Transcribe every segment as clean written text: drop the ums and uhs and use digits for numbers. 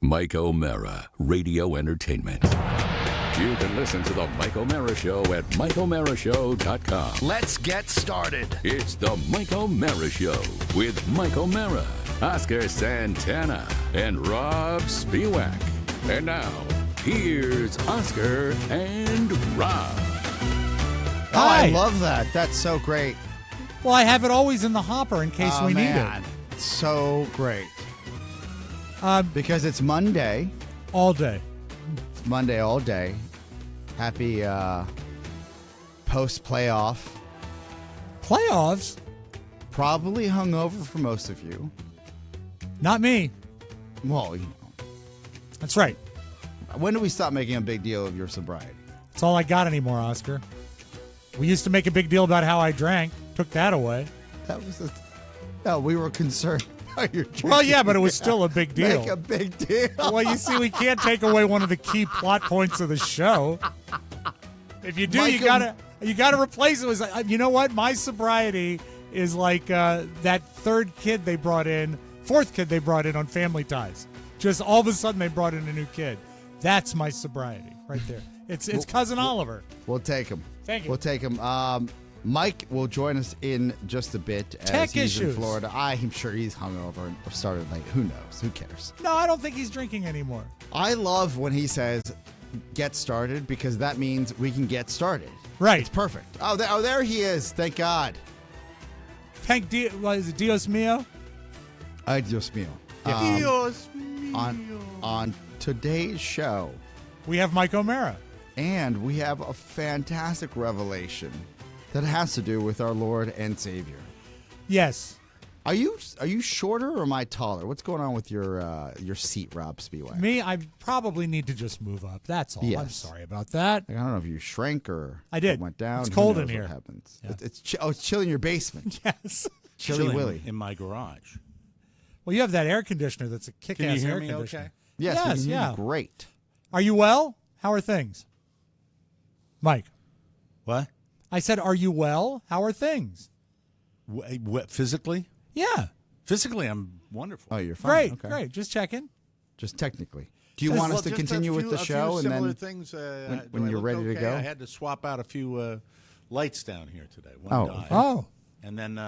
Mike O'Mara, Radio Entertainment. You can listen to The Mike O'Mara Show at MikeO'MaraShow.com. Let's get started. It's The Mike O'Mara Show with Mike O'Mara, Oscar Santana, and Rob Spiewak. And now, here's Oscar and Rob. Hi. I love that. That's so great. Well, I have it always in the hopper in case we need it. So great. Because it's Monday. All day. It's Monday all day. Happy post-playoff. Playoffs? Probably hungover for most of you. Not me. Well, you know. That's right. When do we stop making a big deal of your sobriety? That's all I got anymore, Oscar. We used to make a big deal about how I drank. Took that away. No, we were concerned about your drinking. Well, yeah, but it was still a big deal. Make a big deal. Well, you see, we can't take away one of the key plot points of the show. If you do, you gotta replace it with. You know what? My sobriety is like that fourth kid they brought in on Family Ties. Just all of a sudden they brought in a new kid. That's my sobriety right there. It's cousin Oliver. We'll take him. Thank you. We'll take him. Mike will join us in just a bit. Tech as he's issues. In Florida. I'm sure he's hungover and started late. Who knows? Who cares? No, I don't think he's drinking anymore. I love when he says, "Get started," because that means we can get started. Right. It's perfect. Oh, there he is. Thank God. What is it, Dios mío? Dios mío. Dios mío. On today's show, we have Mike O'Mara. And we have a fantastic revelation that has to do with our Lord and Savior. Yes. Are you shorter or am I taller? What's going on with your seat, Rob Spiewak? Me, I probably need to just move up. That's all. Yes. I'm sorry about that. I don't know if you shrank or I did. Went down. It's cold in Who knows here. What happens? Yeah. It's chilly in your basement. Yes. Chilly Willy. In my garage. Well, you have that air conditioner that's a Can kick-ass you hear air me conditioner. okay? Yes, we can hear yeah. you great. Are you well? How are things? Mike. What? I said, are you well? How are things? What, physically? Yeah. Physically, I'm wonderful. Oh, you're fine. Great. Just checking. Just technically. Do you want us to continue with the show and then things, when you're ready to go? I had to swap out a few lights down here today. Oh. One died. Oh. And then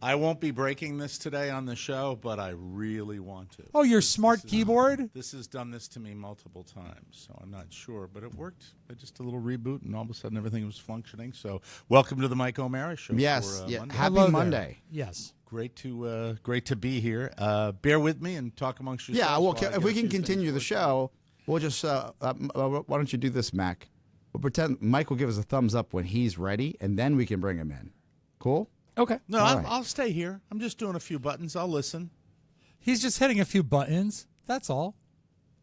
I won't be breaking this today on the show, but I really want to. Oh, your smart keyboard? This has done this to me multiple times, so I'm not sure. But it worked. Just a little reboot, and all of a sudden everything was functioning. So welcome to the Mike O'Mara Show. Yes. For, Monday. Happy Hello Monday. There. Yes. Great to be here. Bear with me and talk amongst yourselves. Yeah, well, while I if get we a can few continue the things show, we'll just, why don't you do this, Mac? We'll pretend Mike will give us a thumbs up when he's ready, and then we can bring him in. Cool? Okay. No, All right. I'll stay here. I'm just doing a few buttons. I'll listen. He's just hitting a few buttons. That's all.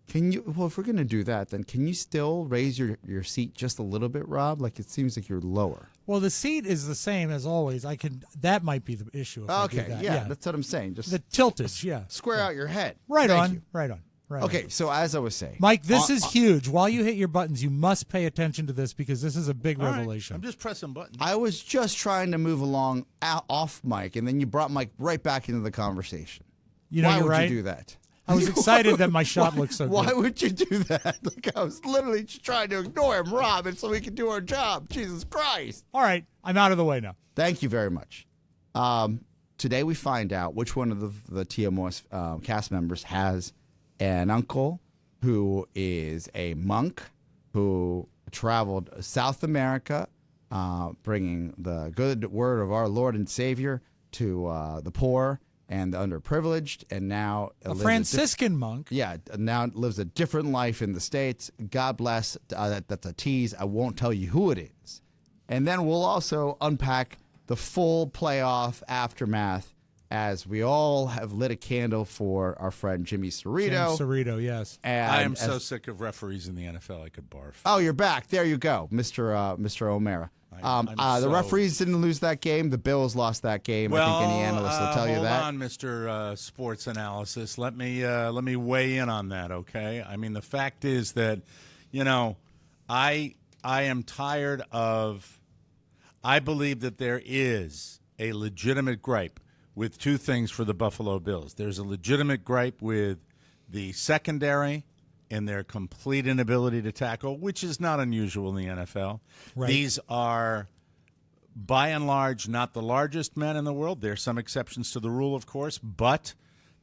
Can you? Well, if we're going to do that, then can you still raise your seat just a little bit, Rob? Like it seems like you're lower. Well, the seat is the same as always. That might be the issue. If I do Okay, that. yeah, that's what I'm saying. Just the tiltage. Yeah. square out your head. Right Thank on. you. Right on. Right. Okay, so as I was saying, Mike, this is huge. While you hit your buttons, you must pay attention to this because this is a big All right. revelation. I'm just pressing buttons. I was just trying to move along off Mike, and then you brought Mike right back into the conversation. You know, Why you're would right. you do that? I was excited that my shot looked so good. Why would you do that? Like I was literally just trying to ignore him, Rob, and so we could do our job. Jesus Christ. All right, I'm out of the way now. Thank you very much. Today we find out which one of the TMOS cast members has an uncle who is a monk who traveled South America, bringing the good word of our Lord and Savior to the poor and the underprivileged, and now A Franciscan monk. Yeah, now lives a different life in the States. God bless. That's a tease. I won't tell you who it is. And then we'll also unpack the full playoff aftermath as we all have lit a candle for our friend Jimmy Cirrito. Cirrito, yes. And I am so sick of referees in the NFL. I could barf. Oh, you're back. There you go, Mr. O'Mara. The referees didn't lose that game. The Bills lost that game. Well, I think any analyst will tell you that. Hold on, Mr. Sports Analysis. Let me weigh in on that, okay? I mean, the fact is that, I am tired of. I believe that there is a legitimate gripe with two things for the Buffalo Bills. There's a legitimate gripe with the secondary and their complete inability to tackle, which is not unusual in the NFL. Right. These are, by and large, not the largest men in the world. There are some exceptions to the rule, of course, but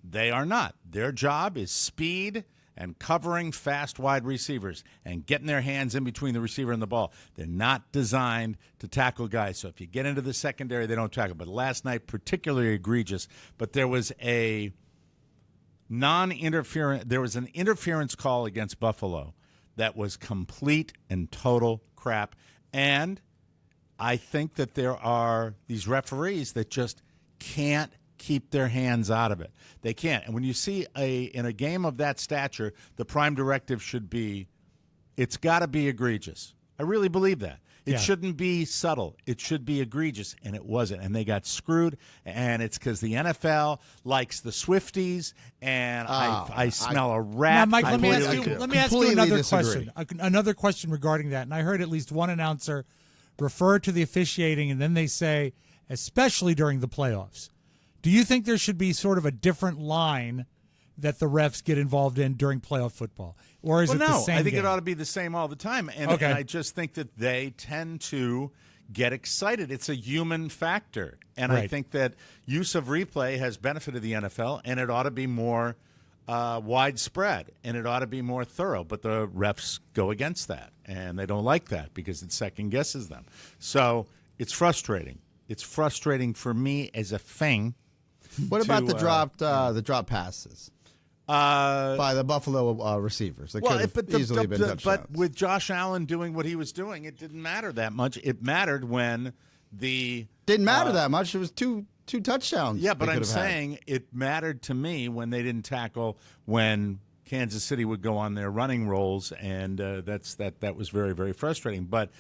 they are not. Their job is speed and covering fast wide receivers and getting their hands in between the receiver and the ball. They're not designed to tackle guys. So if you get into the secondary, they don't tackle. But last night, particularly egregious. But there was an interference call against Buffalo that was complete and total crap. And I think that there are these referees that just can't keep their hands out of it. They can't. And when you see in a game of that stature, the prime directive should be, it's got to be egregious. I really believe that. It shouldn't be subtle. It should be egregious, and it wasn't. And they got screwed, and it's because the NFL likes the Swifties, and I smell a rat. Now, Mike, let me ask you another disagree. question. Another question regarding that. And I heard at least one announcer refer to the officiating, and then they say, especially during the playoffs. Do you think there should be sort of a different line that the refs get involved in during playoff football? Or is it the same I think game? it ought to be the same all the time. And I just think that they tend to get excited. It's a human factor. And I think that use of replay has benefited the NFL, and it ought to be more widespread, and it ought to be more thorough. But the refs go against that, and they don't like that because it second-guesses them. So it's frustrating. It's frustrating for me as a fan. What about the drop passes by the Buffalo receivers? It could have easily been touchdowns. But with Josh Allen doing what he was doing, it didn't matter that much. It mattered when didn't matter that much. It was two touchdowns. Yeah, but I'm saying it mattered to me when they didn't tackle when Kansas City would go on their running rolls, and that was very, very frustrating. But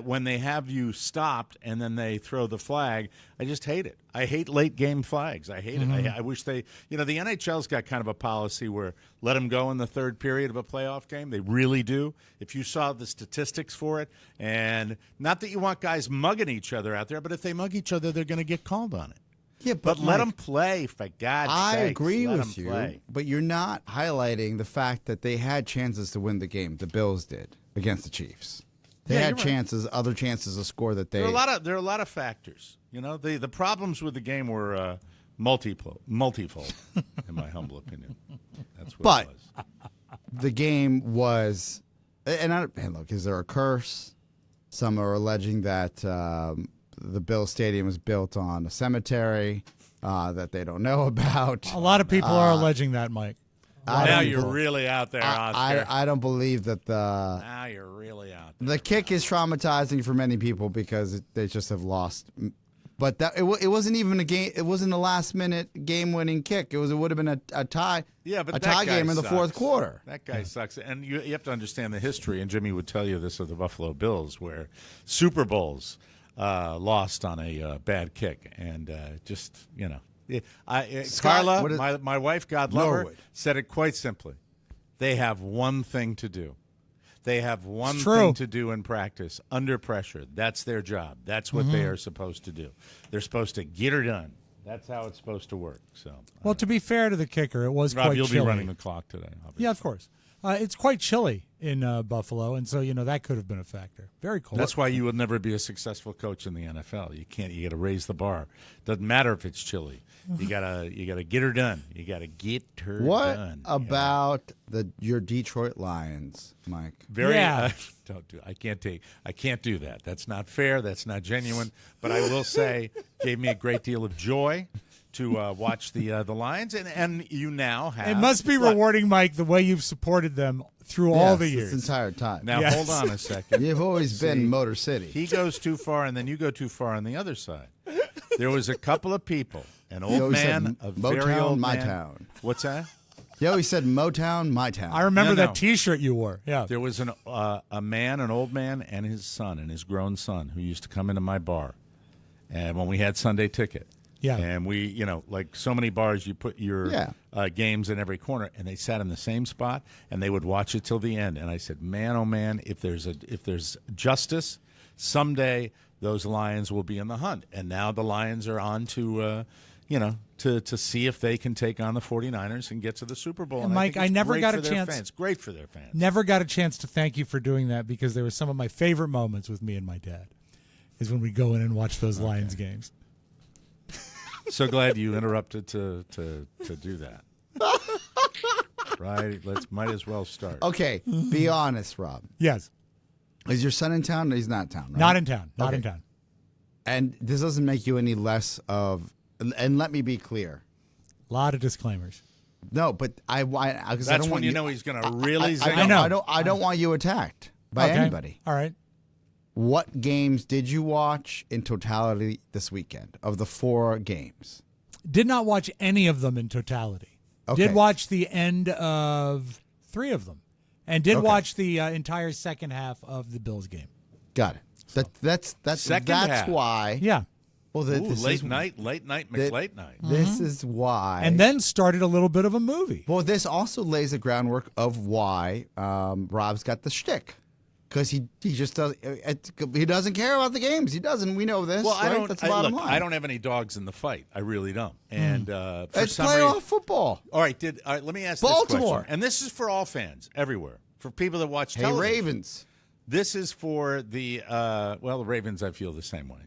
when they have you stopped and then they throw the flag, I just hate it. I hate late game flags. I hate it. I wish the NHL's got kind of a policy where let them go in the third period of a playoff game. They really do. If you saw the statistics for it, and not that you want guys mugging each other out there, but if they mug each other, they're going to get called on it. Yeah, but let them play, for God's sake. I agree with you, play. but you're not highlighting the fact that they had chances to win the game. The Bills did against the Chiefs. They had chances, other chances to score that they. There are a lot of factors. You know, the problems with the game were multifold, in my humble opinion. That's what it was. The game was, and look, is there a curse? Some are alleging that the Bill Stadium was built on a cemetery that they don't know about. A lot of people are alleging that, Mike. Now you're really out there, Oscar. I don't believe that Now you're really out there. the kick is traumatizing for many people because they just have lost. But it wasn't even a game. It wasn't a last-minute game-winning kick. It would have been a tie. Yeah, but a that tie guy game in the sucks. fourth quarter. That guy sucks, and you have to understand the history. And Jimmy would tell you this of the Buffalo Bills, where Super Bowls lost on a bad kick, and Carla, my wife, God love her, said it quite simply. They have one thing to do. They have one thing to do in practice, under pressure. That's their job. That's what they are supposed to do. They're supposed to get her done. That's how it's supposed to work. So, well, to be fair to the kicker, it was Rob, quite you'll chilly. be running the clock today. Obviously. Yeah, of course. It's quite chilly in Buffalo, and so that could have been a factor. Very cold. That's why you will never be a successful coach in the NFL. You can't. You got to raise the bar. Doesn't matter if it's chilly. You gotta get her done. You gotta get her done. What about your Detroit Lions, Mike? Don't do. I can't do that. That's not fair. That's not genuine. But I will say, gave me a great deal of joy to watch the Lions, and you now have. It must be rewarding, Mike, the way you've supported them through all the years. This entire time. Now hold on a second. You've always been Motor City. He goes too far, and then you go too far on the other side. There was a couple of people, an old man, a very old my man. town. What's that? He always said Motown, my town. I remember that T-shirt you wore. Yeah, there was an old man, and his son, and his grown son, who used to come into my bar, and when we had Sunday Ticket. Yeah. And we, like so many bars, you put your games in every corner, and they sat in the same spot, and they would watch it till the end. And I said, man, oh man, if there's justice, someday those Lions will be in the hunt. And now the Lions are on to, to see if they can take on the 49ers and get to the Super Bowl. And Mike, I never got a chance. It's great for their fans. Never got a chance to thank you for doing that because there were some of my favorite moments with me and my dad is when we go in and watch those Lions games. So glad you interrupted to do that. Right? Might as well start. Okay, be honest, Rob. Yes. Is your son in town? He's not in town, right? Not in town. Not Okay. in town. And this doesn't make you any less of. And let me be clear. A lot of disclaimers. No, but because I That's don't when want you know he's going to really zing. I know. I don't want you attacked by Okay. anybody. All right. What games did you watch in totality this weekend of the 4 games? Did not watch any of them in totality. Okay. Did watch the end of 3 of them. And did Okay. watch the entire second half of the Bills game. Got it. That's Second that's half. why. Yeah. Well, Ooh, this late is, night, McLate night. This is why. And then started a little bit of a movie. well, this also lays the groundwork of why Rob's got the shtick. Because he just does he doesn't care about the games. He doesn't. We know this. Well, right? That's the bottom line. I don't have any dogs in the fight. I really don't. And for It's some playoff reason, football. all right. Let me ask Baltimore. this question. And this is for all fans everywhere. For people that watch Hey, television. Ravens. This is for the the Ravens. I feel the same way.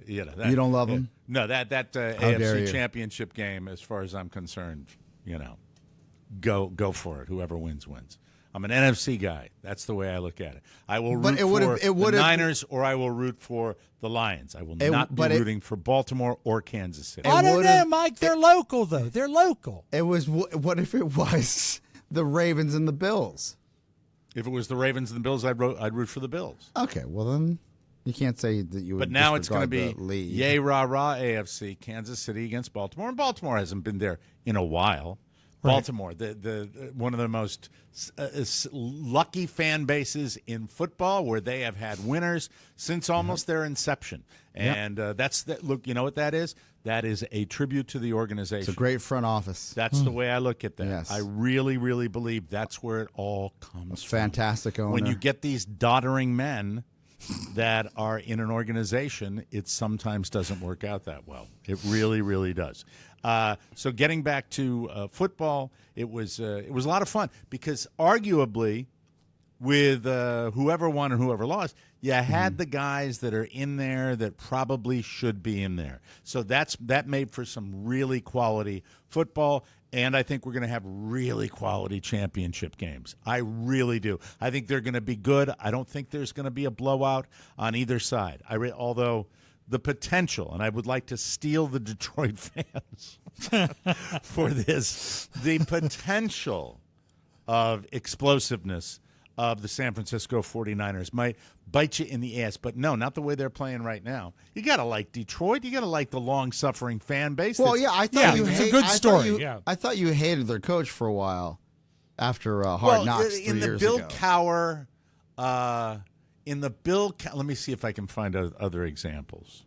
You don't love them? No, that dare AFC you. Championship game, as far as I'm concerned, go for it. Whoever wins. I'm an NFC guy. That's the way I look at it. I will root for the Niners or I will root for the Lions. I will not be rooting for Baltimore or Kansas City. I don't know, Mike. They're local, though. They're local. It was. What if it was the Ravens and the Bills? If it was the Ravens and the Bills, I'd root for the Bills. Okay, well then you can't say that you would. But now it's going to be the lead. yay, rah, rah, AFC, Kansas City against Baltimore. And Baltimore hasn't been there in a while. Right. Baltimore, the one of the most lucky fan bases in football, where they have had winners since almost their inception. And that's that. Look, you know what that is? That is a tribute to the organization. It's a great front office. That's the way I look at that. Yes. I really, really believe that's where it all comes from. Fantastic owner. When you get these doddering men that are in an organization, it sometimes doesn't work out that well. It really, really does. So getting back to football, it was a lot of fun because arguably with whoever won and whoever lost, you had the guys that are in there that probably should be in there. So that made for some really quality football. And I think we're going to have really quality championship games. I really do. I think they're going to be good. I don't think there's going to be a blowout on either side. Although the potential, and I would like to steal the Detroit fans for this, the potential of explosiveness of the San Francisco 49ers might bite you in the ass. But no, not the way they're playing right now. You got to like Detroit. You got to like the long-suffering fan base. Well, yeah, I thought you it's a hate, good I thought story, you- yeah. I thought you hated their coach for a while after Hard Knocks 3 in the years Bill ago. Cowher, in the Bill. Let me see if I can find other examples.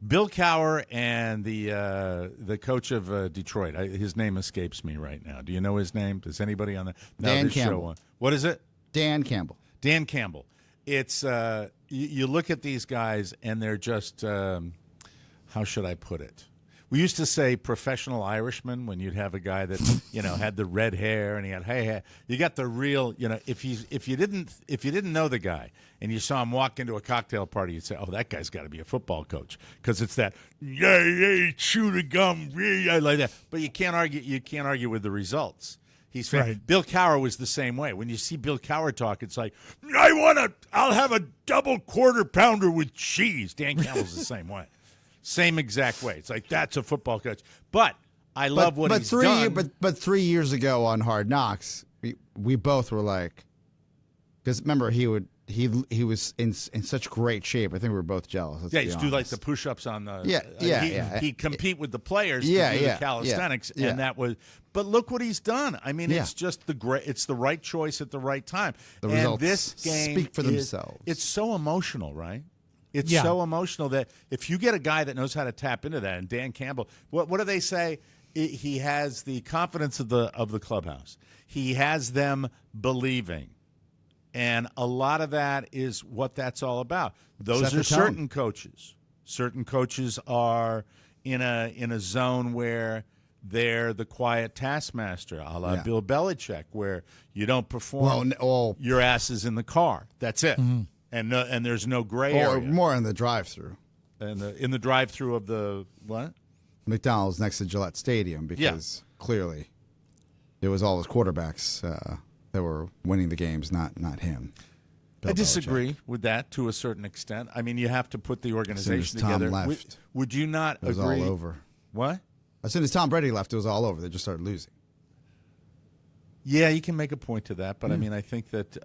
Bill Cowher and the coach of Detroit. His name escapes me right now. Do you know his name? Does anybody on Dan this Campbell. show? What is it? Dan Campbell. Dan Campbell. It's you look at these guys and they're just how should I put it? We used to say professional Irishman when you'd have a guy that had the red hair and he had you got the real if you didn't know the guy and you saw him walk into a cocktail party, you'd say, oh, that guy's got to be a football coach because it's that chew the gum like that. But you can't argue with the results. He's right. Bill Cowher was the same way. When you see Bill Cowher talk, it's like, I'll have a double quarter pounder with cheese. Dan Campbell's the same way. Same exact way. It's like, that's a football coach. But I love what he's done. But 3 years ago on Hard Knocks, we both were like, because remember he was in such great shape. I think we were both jealous. Let's Yeah, be he used to do like honest. the push-ups on the. Yeah. He'd compete with the players to Yeah, do yeah, the calisthenics, yeah. and that was. But look what he's done. I mean, Yeah. it's just it's the right choice at the right time. The and results this game speak for themselves. It's so emotional, right? It's Yeah. so emotional that if you get a guy that knows how to tap into that, and Dan Campbell, what do they say? He has the confidence of the clubhouse. He has them believing. And a lot of that is what that's all about. Those Set the are tone. certain coaches. Certain coaches are in a zone where they're the quiet taskmaster, a la Bill Belichick, where you don't perform, your ass is in the car. That's it. And there's no gray area. Or more in the drive-through. In the drive-through of the what? McDonald's next to Gillette Stadium, because clearly it was all his quarterbacks that were winning the games, not him. I disagree with that to a certain extent. I mean, you have to put the organization together. Tom left, would you not agree? It was all over. What? As soon as Tom Brady left, it was all over. They just started losing. Yeah, you can make a point to that, but I mean, I think that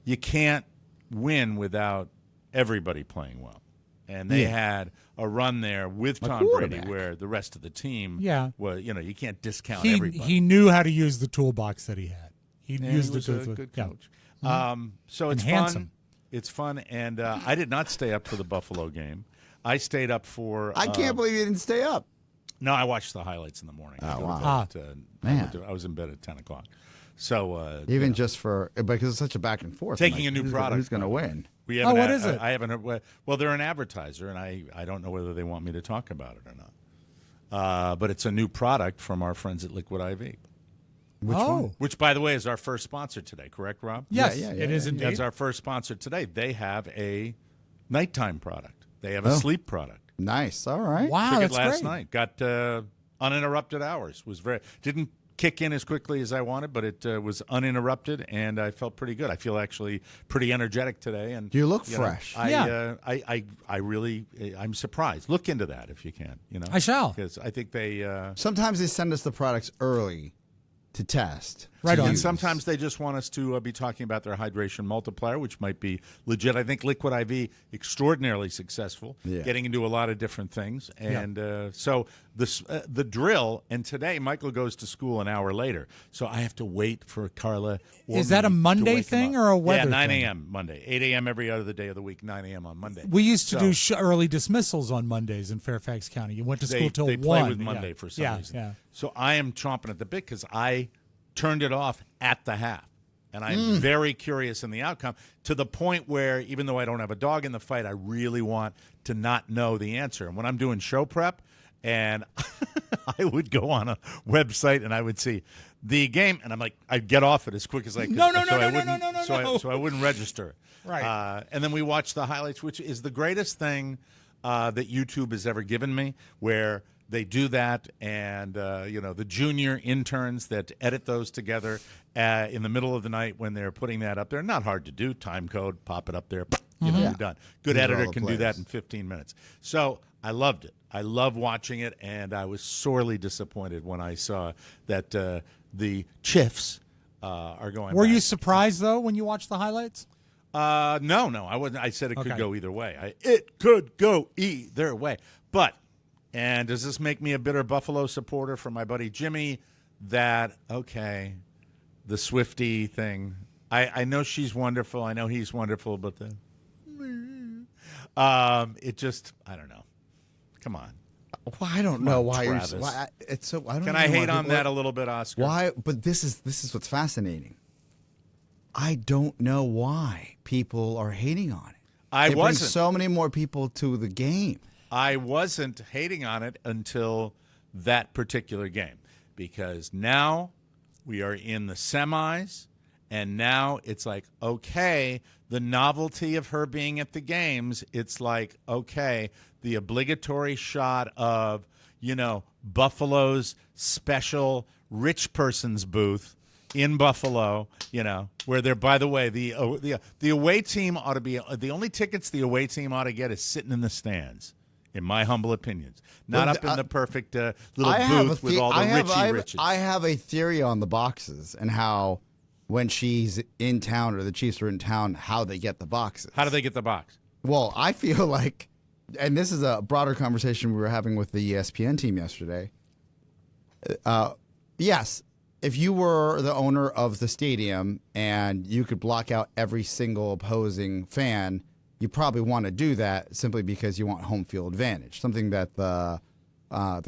you can't win without everybody playing well. And they had a run there with Tom Brady where the rest of the team, well, you can't discount everybody. He knew how to use the toolbox that he had. He used was the a good coach. Yeah. So it's fun. It's fun, and I did not stay up for the Buffalo game. I stayed up for. I can't believe you didn't stay up. No, I watched the highlights in the morning. Oh, wow. Man. I was in bed at 10 o'clock. So even just for because it's such a back and forth. Taking a new product. Who's going to win? What is it? I haven't heard. Well, they're an advertiser, and I don't know whether they want me to talk about it or not. But it's a new product from our friends at Liquid IV. Which one? Which, by the way, is our first sponsor today, correct, Rob? Yes, it is indeed. That's our first sponsor today. They have a nighttime product. They have a sleep product. Nice. All right. Wow, Took that's it last great. night. Got uninterrupted hours. Didn't kick in as quickly as I wanted, but it was uninterrupted, and I felt pretty good. I feel actually pretty energetic today. And you look fresh. I'm surprised. Look into that if you can. I shall, because I think they sometimes they send us the products early to test. Right on. And sometimes they just want us to be talking about their hydration multiplier, which might be legit. I think Liquid IV, extraordinarily successful, getting into a lot of different things. And so the drill, and today Michael goes to school an hour later, so I have to wait for Carla. Is that a Monday thing or a weather thing? 9 a.m. Monday. 8 a.m. every other day of the week, 9 a.m. on Monday. We used to do early dismissals on Mondays in Fairfax County. You went to school till 1. They play with Monday for some reason. Yeah. So I am chomping at the bit because I turned it off at the half. And I'm very curious in the outcome, to the point where, even though I don't have a dog in the fight, I really want to not know the answer. And when I'm doing show prep, and I would go on a website and I would see the game, and I'm like, I'd get off it as quick as I could. No. So I wouldn't register. Right. And then we watch the highlights, which is the greatest thing that YouTube has ever given me, where they do that, and the junior interns that edit those together in the middle of the night when they're putting that up there. Not hard to do. Time code, pop it up there. You're done. Good editor can do that in 15 minutes. So I loved it. I love watching it, and I was sorely disappointed when I saw that the Chiefs are going. Were back. you surprised though when you watched the highlights? No, I wasn't. I said it could go either way. It could go either way, but. And does this make me a bitter Buffalo supporter for my buddy Jimmy? The Swiftie thing. I know she's wonderful. I know he's wonderful, but it just, I don't know. Come on. Well, I don't know why Travis. you're. Why, it's so. I don't. Can know I why hate on people that a little bit, Oscar? Why? But this is what's fascinating. I don't know why people are hating on it. It brings so many more people to the game. I wasn't hating on it until that particular game, because now we are in the semis, and now it's like, okay, the novelty of her being at the games, it's like, okay, the obligatory shot of, Buffalo's special rich person's booth in Buffalo, where they're, by the way, the away team ought to be, the only tickets the away team ought to get is sitting in the stands. In my humble opinions, not up in the perfect little booth with all the riches. I have a theory on the boxes and how, when she's in town or the Chiefs are in town, how they get the boxes. How do they get the box? Well, I feel like, and this is a broader conversation we were having with the ESPN team yesterday. Yes, if you were the owner of the stadium and you could block out every single opposing fan, you probably want to do that simply because you want home field advantage, something that the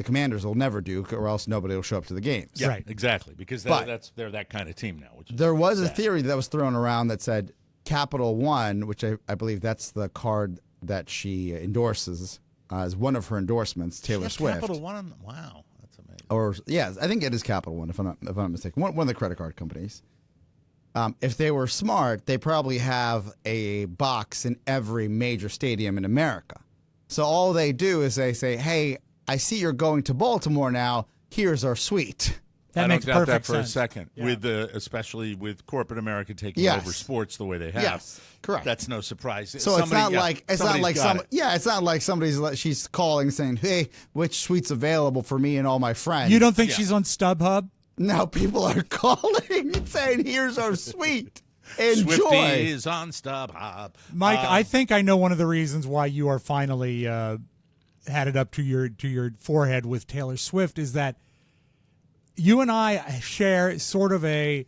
Commanders will never do, or else nobody will show up to the games. Yeah, right. Exactly, because they're that kind of team now. There was a theory that was thrown around that said Capital One, which I believe that's the card that she endorses, as one of her endorsements, Taylor Swift. Capital One. Wow, that's amazing. Or yes, I think it is Capital One if I'm not mistaken. One of the credit card companies. If they were smart, they probably have a box in every major stadium in America. So all they do is they say, "Hey, I see you're going to Baltimore now. Here's our suite." That I makes don't doubt that perfect for sense. a second. Yeah. With especially with corporate America taking Yes. over sports the way they have. Yes, correct. That's no surprise. So it's not like somebody's she's calling saying, "Hey, which suite's available for me and all my friends?" You don't think Yeah. she's on StubHub? No, people are calling and saying, "Here's our suite. Enjoy." Swifties on StubHub. Mike, I think I know one of the reasons why you are finally had it up to your forehead with Taylor Swift is that you and I share sort of a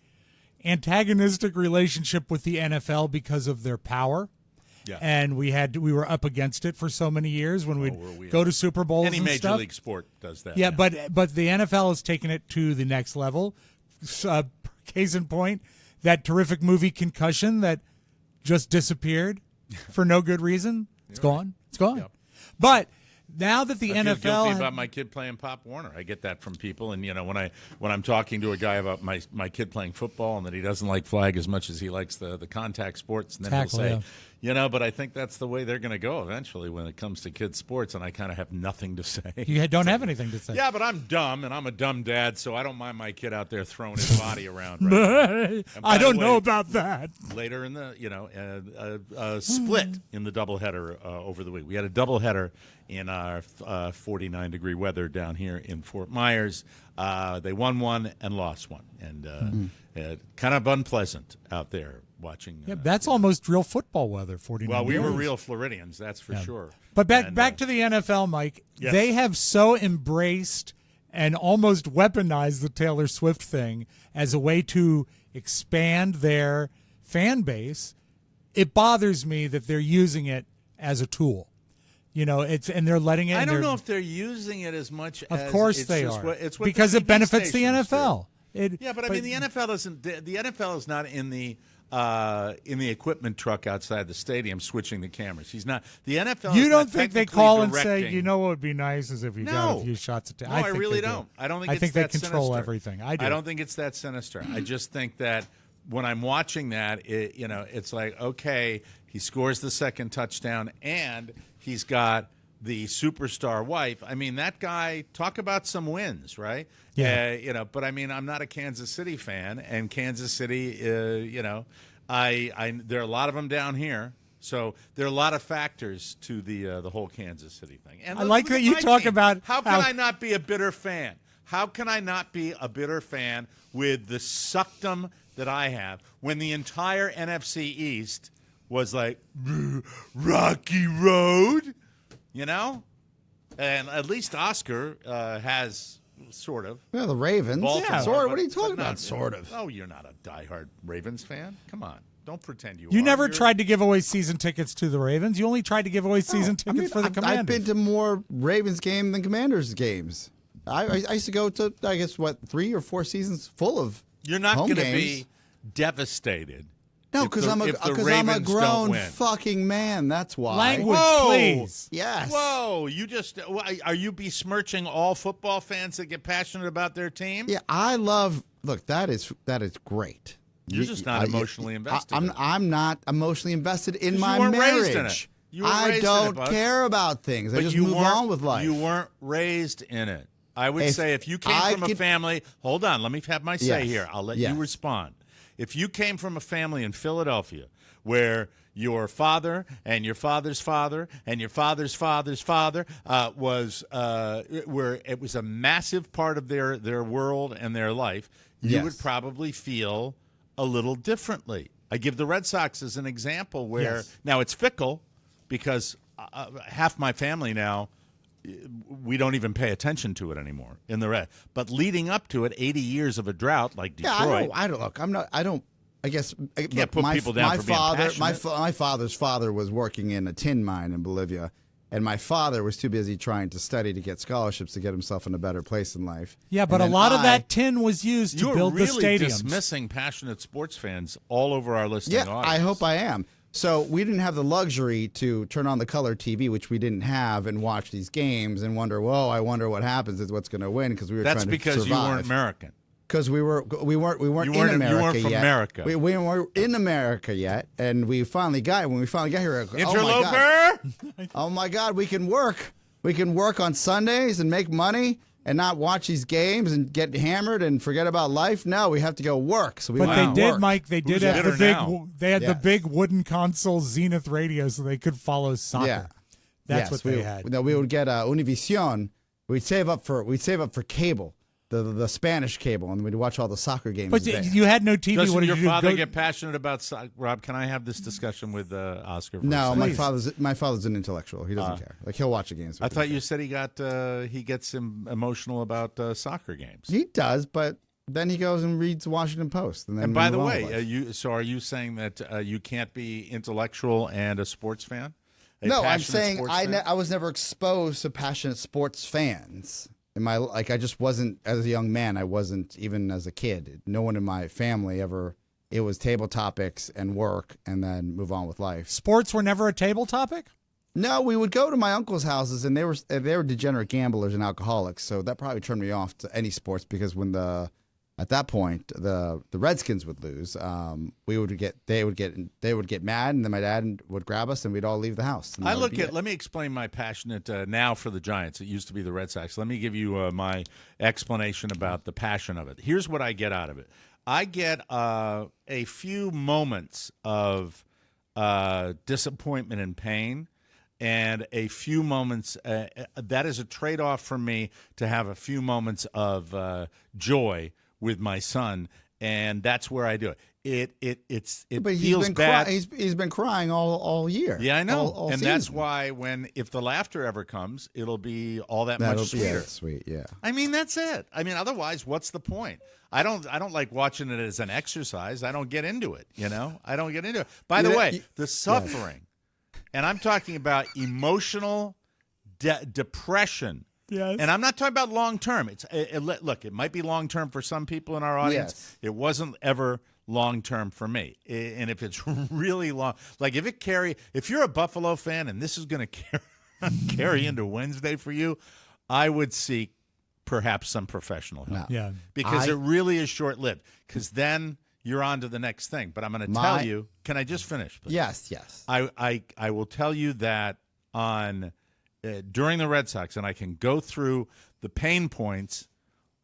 antagonistic relationship with the NFL because of their power. Yeah. And we were up against it for so many years when we'd go to Super Bowls Any and major stuff. league sport does that. Yeah, now. but the NFL has taken it to the next level. Case in point, that terrific movie Concussion that just disappeared for no good reason. It's gone. It's gone. Yep. But now that the I feel NFL guilty about my kid playing Pop Warner. I get that from people, and when I'm talking to a guy about my kid playing football and that he doesn't like flag as much as he likes the contact sports, and then Tackle, he'll say, but I think that's the way they're going to go eventually when it comes to kids sports, and I kind of have nothing to say. you don't have anything to say. Yeah, but I'm dumb, and I'm a dumb dad, so I don't mind my kid out there throwing his body around. Right now. I don't the know way, about that. Later in the split in the doubleheader over the week. We had a doubleheader in our 49-degree weather down here in Fort Myers. They won one and lost one, and kind of unpleasant out there watching. Yeah, that's almost real football weather. 49. Well, we were degrees. real Floridians, that's for sure. But back to the NFL, Mike. Yes. They have so embraced and almost weaponized the Taylor Swift thing as a way to expand their fan base. It bothers me that they're using it as a tool. And they're letting it. I don't know if they're using it as much. Of as course it's they just are, what- it's what because the it benefits the stations do. NFL. But I mean, the NFL isn't. The NFL is not in the equipment truck outside the stadium switching the cameras. He's not. The NFL. You is don't not think they technically call and say, directing. what would be nice is if you got a few shots at. No, I think really they do. don't. I don't think. I it's think they that control sinister. everything. I do. I don't think it's that sinister. I just think that when I'm watching that, it's like, okay, he scores the second touchdown, and he's got the superstar wife. I mean, that guy, talk about some wins, right? Yeah. But I mean, I'm not a Kansas City fan, and Kansas City, there are a lot of them down here. So there are a lot of factors to the whole Kansas City thing. And I like look that at you my talk team. about How can how- I not be a bitter fan? How can I not be a bitter fan with the suckdom that I have when the entire NFC East was like rocky road, And at least Oscar has sort of. Yeah, the Ravens. Baltimore, Sort of. What are you but talking not- about? Sort of. Oh, you're not a diehard Ravens fan. Come on. Don't pretend you are. You never You're- tried to give away season tickets to the Ravens. You only tried to give away season tickets for the Commanders. I've been to more Ravens games than Commanders games. I used to go to, I guess, 3 or 4 seasons full of You're not home going to games. be devastated. No, if because the- I'm if the a Ravens don't grown win. fucking man. That's why. Language, Whoa! please. Yes. Whoa! Are you besmirching all football fans that get passionate about their team? Yeah, I love. Look, that is great. You're just not emotionally invested. I'm not emotionally invested in 'Cause my you weren't marriage. raised in it. You weren't I raised in don't it, bud. care about things. I But just you move weren't- on with life. You weren't raised in it. I would say if you came I from a could- family, hold on, let me have my say Yes. here. I'll let Yes. you respond. If you came from a family in Philadelphia where your father and your father's father and your father's father's father where it was a massive part of their world and their life, you Yes. would probably feel a little differently. I give the Red Sox as an example where Yes. now it's fickle because half my family now, we don't even pay attention to it anymore in the red. But leading up to it, 80 years of a drought like Detroit. Yeah, I don't look. I'm not. I don't. I guess Can't put people down my for being father, passionate. my father's father was working in a tin mine in Bolivia, and my father was too busy trying to study to get scholarships to get himself in a better place in life. Yeah, but And a then lot of that tin was used to You're build really the stadiums. dismissing passionate sports fans all over our listening Yeah, audience. I hope I am. So we didn't have the luxury to turn on the color TV, which we didn't have, and watch these games and wonder, whoa, I wonder what happens is what's going to win because we were That's trying to survive. because you weren't American. Because we weren't in America You weren't from yet. America. We weren't in America yet, and when we finally got here, Interloper! oh my God, we can work. We can work on Sundays and make money and not watch these games and get hammered and forget about life. No, we have to go work. So we But went they to did, work. Mike. They did Who's have the bitter big. now? They had the Yes. big wooden console Zenith radio, so they could follow soccer. Yeah. That's Yes, what they had. No, we would get Univision. We'd save up for cable, the Spanish cable, and we'd watch all the soccer games. But there. you had no TV. Doesn't What did your you do? father Go- get passionate about soccer? Rob, can I have this discussion with Oscar? For a No, second? my father's an intellectual. He doesn't care. Like he'll watch the games. I thought you said he gets emotional about soccer games. He does, but then he goes and reads Washington Post. And then And we by the move on way, with life. are you saying that you can't be intellectual and a sports fan? No, I'm passionate saying sports fan? I was never exposed to passionate sports fans. I just wasn't as a young man. I wasn't even as a kid. No one in my family ever. It was table topics and work, and then move on with life. Sports were never a table topic. No, we would go to my uncle's houses, and they were degenerate gamblers and alcoholics. So that probably turned me off to any sports because at that point the Redskins would lose, they would get mad, and then my dad would grab us, and we'd all leave the house. And that would be it. Let me explain my passionate now for the Giants. It used to be the Red Sox. Let me give you my explanation about the passion of it. Here's what I get out of it. I get a few moments of disappointment and pain, and a few moments that is a trade-off for me to have a few moments of joy with my son, and that's where I do it. It But feels bad. He's been crying all year. Yeah, I know, all and season. that's why if the laughter ever comes, it'll be all that much sweeter. Sweet, yeah. I mean, that's it. I mean, otherwise, what's the point? I don't like watching it as an exercise. I don't get into it. I don't get into it. By the way, the suffering, and I'm talking about emotional depression. Yes. And I'm not talking about long term. Look, it might be long term for some people in our audience. Yes. It wasn't ever long term for me. And if it's really long, like if you're a Buffalo fan and this is going to carry into Wednesday for you, I would seek perhaps some professional help. Yeah. Because it really is short lived. Because then you're on to the next thing. But I'm going to tell you. Can I just finish, please? Yes. I will tell you that during the Red Sox, and I can go through the pain points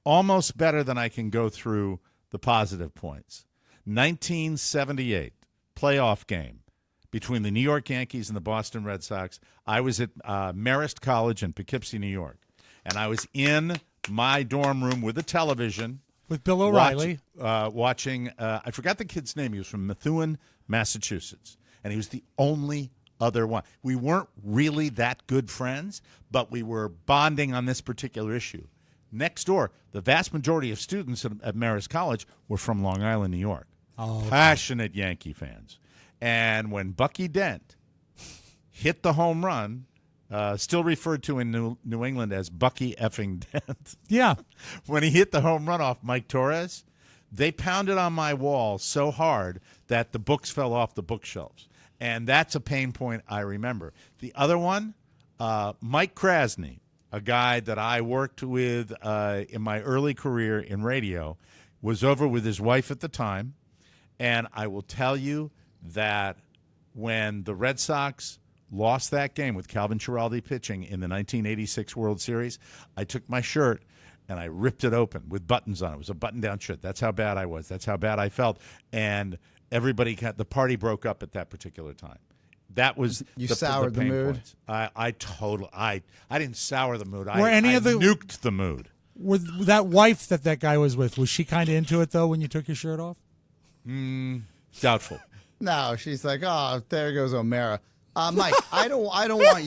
almost better than I can go through the positive points. 1978 playoff game between the New York Yankees and the Boston Red Sox. I was at Marist College in Poughkeepsie, New York, and I was in my dorm room with a television With Bill O'Reilly. watching. I forgot the kid's name. He was from Methuen, Massachusetts, and he was the only other one. We weren't really that good friends, but we were bonding on this particular issue. Next door, the vast majority of students at Marist College were from Long Island, New York. Oh, Passionate Yankee fans. And when Bucky Dent hit the home run, still referred to in New England as Bucky effing Dent. Yeah. When he hit the home run off Mike Torres, they pounded on my wall so hard that the books fell off the bookshelves. And that's a pain point I remember. The other one, Mike Krasny, a guy that I worked with in my early career in radio, was over with his wife at the time. And I will tell you that when the Red Sox lost that game with Calvin Schiraldi pitching in the 1986 World Series, I took my shirt and I ripped it open with buttons on it. It was a button-down shirt. That's how bad I was. That's how bad I felt. And the party broke up at that particular time. That was soured the pain mood? points. I didn't sour the mood. Were I nuked the mood. With that wife that guy was with, was she kind of into it though when you took your shirt off? Doubtful. No, she's like, oh, there goes O'Mara. Mike, I don't want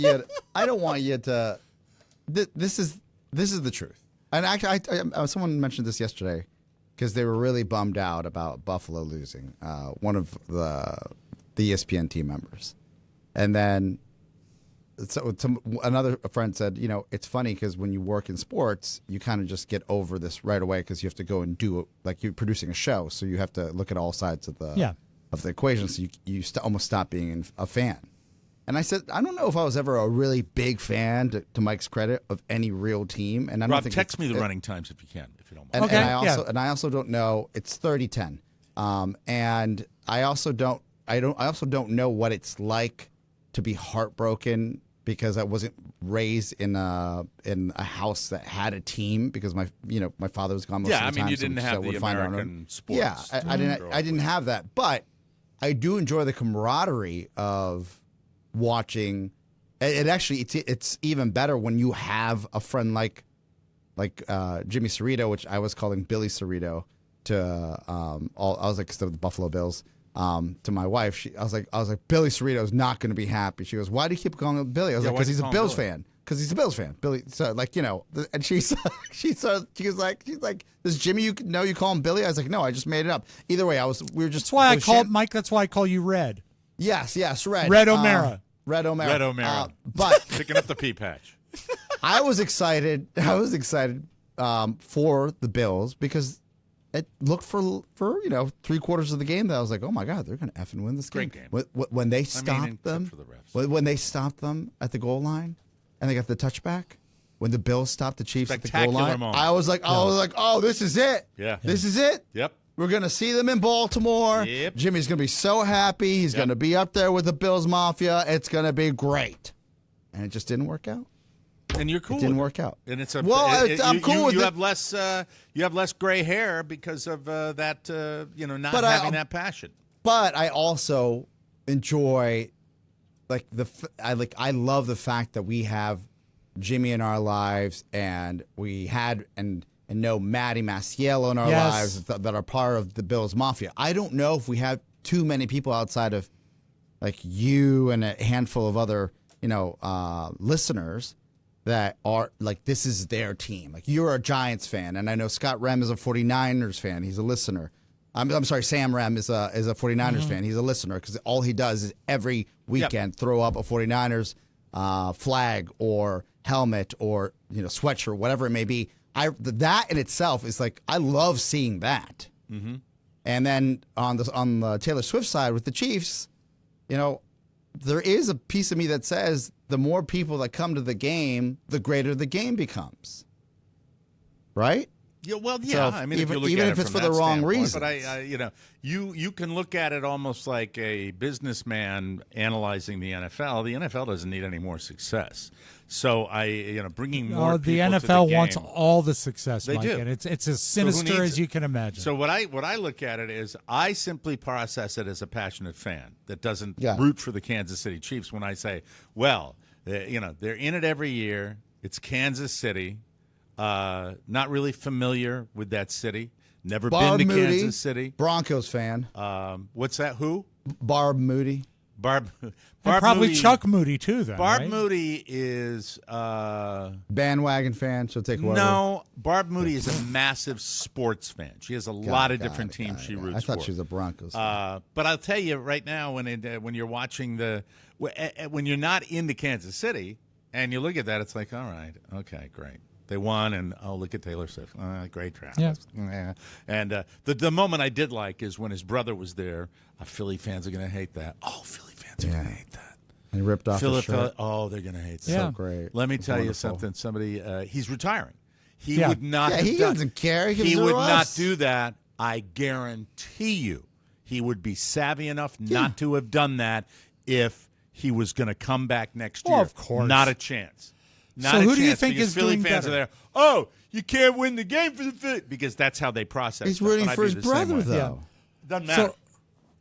you to. This is the truth. And actually, someone mentioned this yesterday because they were really bummed out about Buffalo losing. One of the ESPN team members, and then another friend said, it's funny because when you work in sports, you kind of just get over this right away because you have to go and do it like you're producing a show, so you have to look at all sides of the of the equation. So you almost stop being a fan. And I said, I don't know if I was ever a really big fan, to Mike's credit, of any real team. And I don't Rob, think text me the running times if you can, if you don't mind. And, Okay, and I also don't know. It's 30-10, and I also don't know what it's like to be heartbroken because I wasn't raised in a house that had a team because my father was gone most of the time. You didn't have the American sports. Yeah, I didn't have that, but I do enjoy the camaraderie of watching. It's even better when you have a friend like Jimmy Cirrito, which I was calling Billy Cirrito to I was like the Buffalo Bills. To my wife, I was like, Billy Cirrito's not going to be happy. She goes, why do you keep calling him Billy? I was like, because he's a Bills fan. Because he's a Bills fan. Billy, so and she's like, does Jimmy you call him Billy? I was like, no, I just made it up. Either way, we were just. That's why I called Mike. That's why I call you Red. Yes, Red. Red O'Mara. Red O'Mara. But picking up the pea patch. I was excited. For the Bills because it looked for 3/4 of the game that I was like, oh my God, they're going to effing win this game. Great game. When they stopped them, for the refs. when they stopped them at the goal line and they got the touchback, when the Bills stopped the Chiefs at the goal line, moment. I was like, oh, this is it. Yeah. This is it. Yep. We're going to see them in Baltimore. Yep. Jimmy's going to be so happy. He's going to be up there with the Bills Mafia. It's going to be great. And it just didn't work out. And you're cool. It didn't with work out. And it's I'm cool with you it. have less gray hair because of that not But having that passion. But I also enjoy I love the fact that we have Jimmy in our lives and we had and know Maddie Masiello in our lives that are part of the Bills Mafia. I don't know if we have too many people outside of like you and a handful of other listeners that are like, this is their team. Like, you're a Giants fan, and I know Scott Rem is a 49ers fan. He's a listener. I'm sorry, Sam Rem is a 49ers fan. He's a listener because all he does is every weekend throw up a 49ers flag or helmet or sweatshirt, whatever it may be. That in itself is like, I love seeing that. Mm-hmm. And then on the Taylor Swift side with the Chiefs, there is a piece of me that says the more people that come to the game, the greater the game becomes. Right? Yeah, well, So I mean, even if you look even at if it it's from for the that wrong standpoint, reasons. But you can look at it almost like a businessman analyzing the NFL. The NFL doesn't need any more success. So bringing more The people NFL to the game, wants all the success, They Mike, do. and it's as sinister needs as it? you can imagine. So what I look at it is I simply process it as a passionate fan that doesn't Yeah. root for the Kansas City Chiefs when I say, well, they're in it every year. It's Kansas City. Not really familiar with that city. Never Barb been to Moody, Kansas City. Broncos fan. What's that? Who? Barb Moody. Barb and probably Moody, Chuck Moody too. Then Barb right? Moody is Bandwagon fan. She'll take whatever. no. Barb Moody is a massive sports fan. She has a lot of different teams she roots I thought for. she was a Broncos fan. But I'll tell you right now, when you're watching when you're not into Kansas City and you look at that, it's like, all right, okay, great. They won, and look at Taylor Swift. Great Travis. Yeah. And the moment I did like is when his brother was there. Philly fans are going to hate that. Oh, Philly fans are going to hate that. And he ripped off his shirt. Oh, they're going to hate that. Yeah. So great. Let me It's tell you wonderful. something. Somebody, he's retiring. He Yeah. would not. Yeah, have he done- doesn't care. He gives He it would to not us. do that. I guarantee you, he would be savvy enough not to have done that if he was going to come back next year. Well, of course. Not a chance. Not So a who do you chance, think because is Philly doing fans better? are there? Oh, you can't win the game for the Philly because that's how they process. He's stuff, rooting and I'd for be his the same brother, way. though. Doesn't matter. So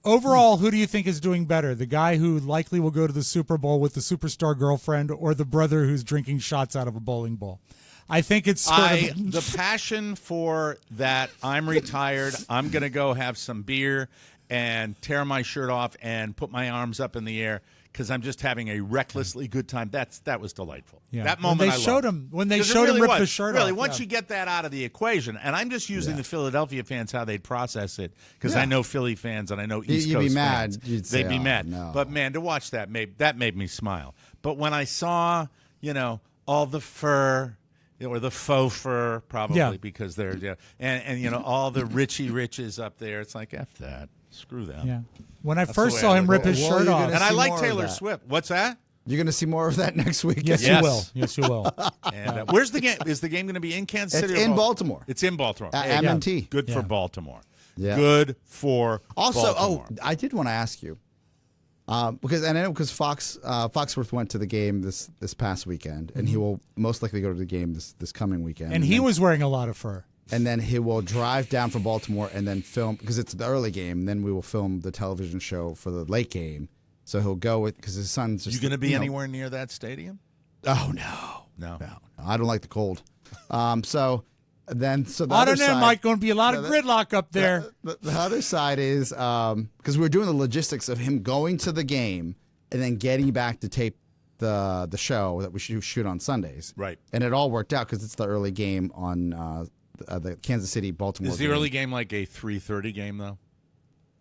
overall, who do you think is doing better? The guy who likely will go to the Super Bowl with the superstar girlfriend, or the brother who's drinking shots out of a bowling ball? I think it's sort of The passion for that. I'm retired. I'm going to go have some beer and tear my shirt off and put my arms up in the air because I'm just having a recklessly good time. That was delightful. Yeah. That When moment they I showed loved. him- when they 'Cause it showed him really rip was. the shirt really, off, once yeah. you get that out of the equation, and I'm just using the Philadelphia fans how they'd process it because I know Philly fans and I know East You'd Coast be mad. fans. You'd say, They'd be "Oh, mad. no." But man, to watch that made me smile. But when I saw all the fur. or the faux fur, probably, Yeah. because they're and all the Richie Riches up there. It's like F that, screw them. Yeah. When I the first way saw I him look rip at his it. Well, shirt you're off. gonna And I see like more of Taylor that. Swift. What's that? You're going to see more of that next week. Yes, Yes. you will. Yes, you will. And where's the game? Is the game going to be in Kansas It's City? or in Baltimore. It's in Baltimore. At Hey, M&T. Good for Yeah. Baltimore. Yeah. Good for Also, Baltimore. I did want to ask you because I know because Foxworth went to the game this past weekend, and he will most likely go to the game this coming weekend. And he was wearing a lot of fur. And then he will drive down from Baltimore and then film because it's the early game. And then we will film the television show for the late game. So he'll go with because his son's just. You going to be anywhere near that stadium? Oh no, No. I don't like the cold. So the I other don't know, side, Mike. Going to be a lot of gridlock up there. The other side is because we're doing the logistics of him going to the game and then getting back to tape the show that we shoot on Sundays. Right. And it all worked out because it's the early game on the Kansas City Baltimore. Is the game. early game like a 3:30 game though?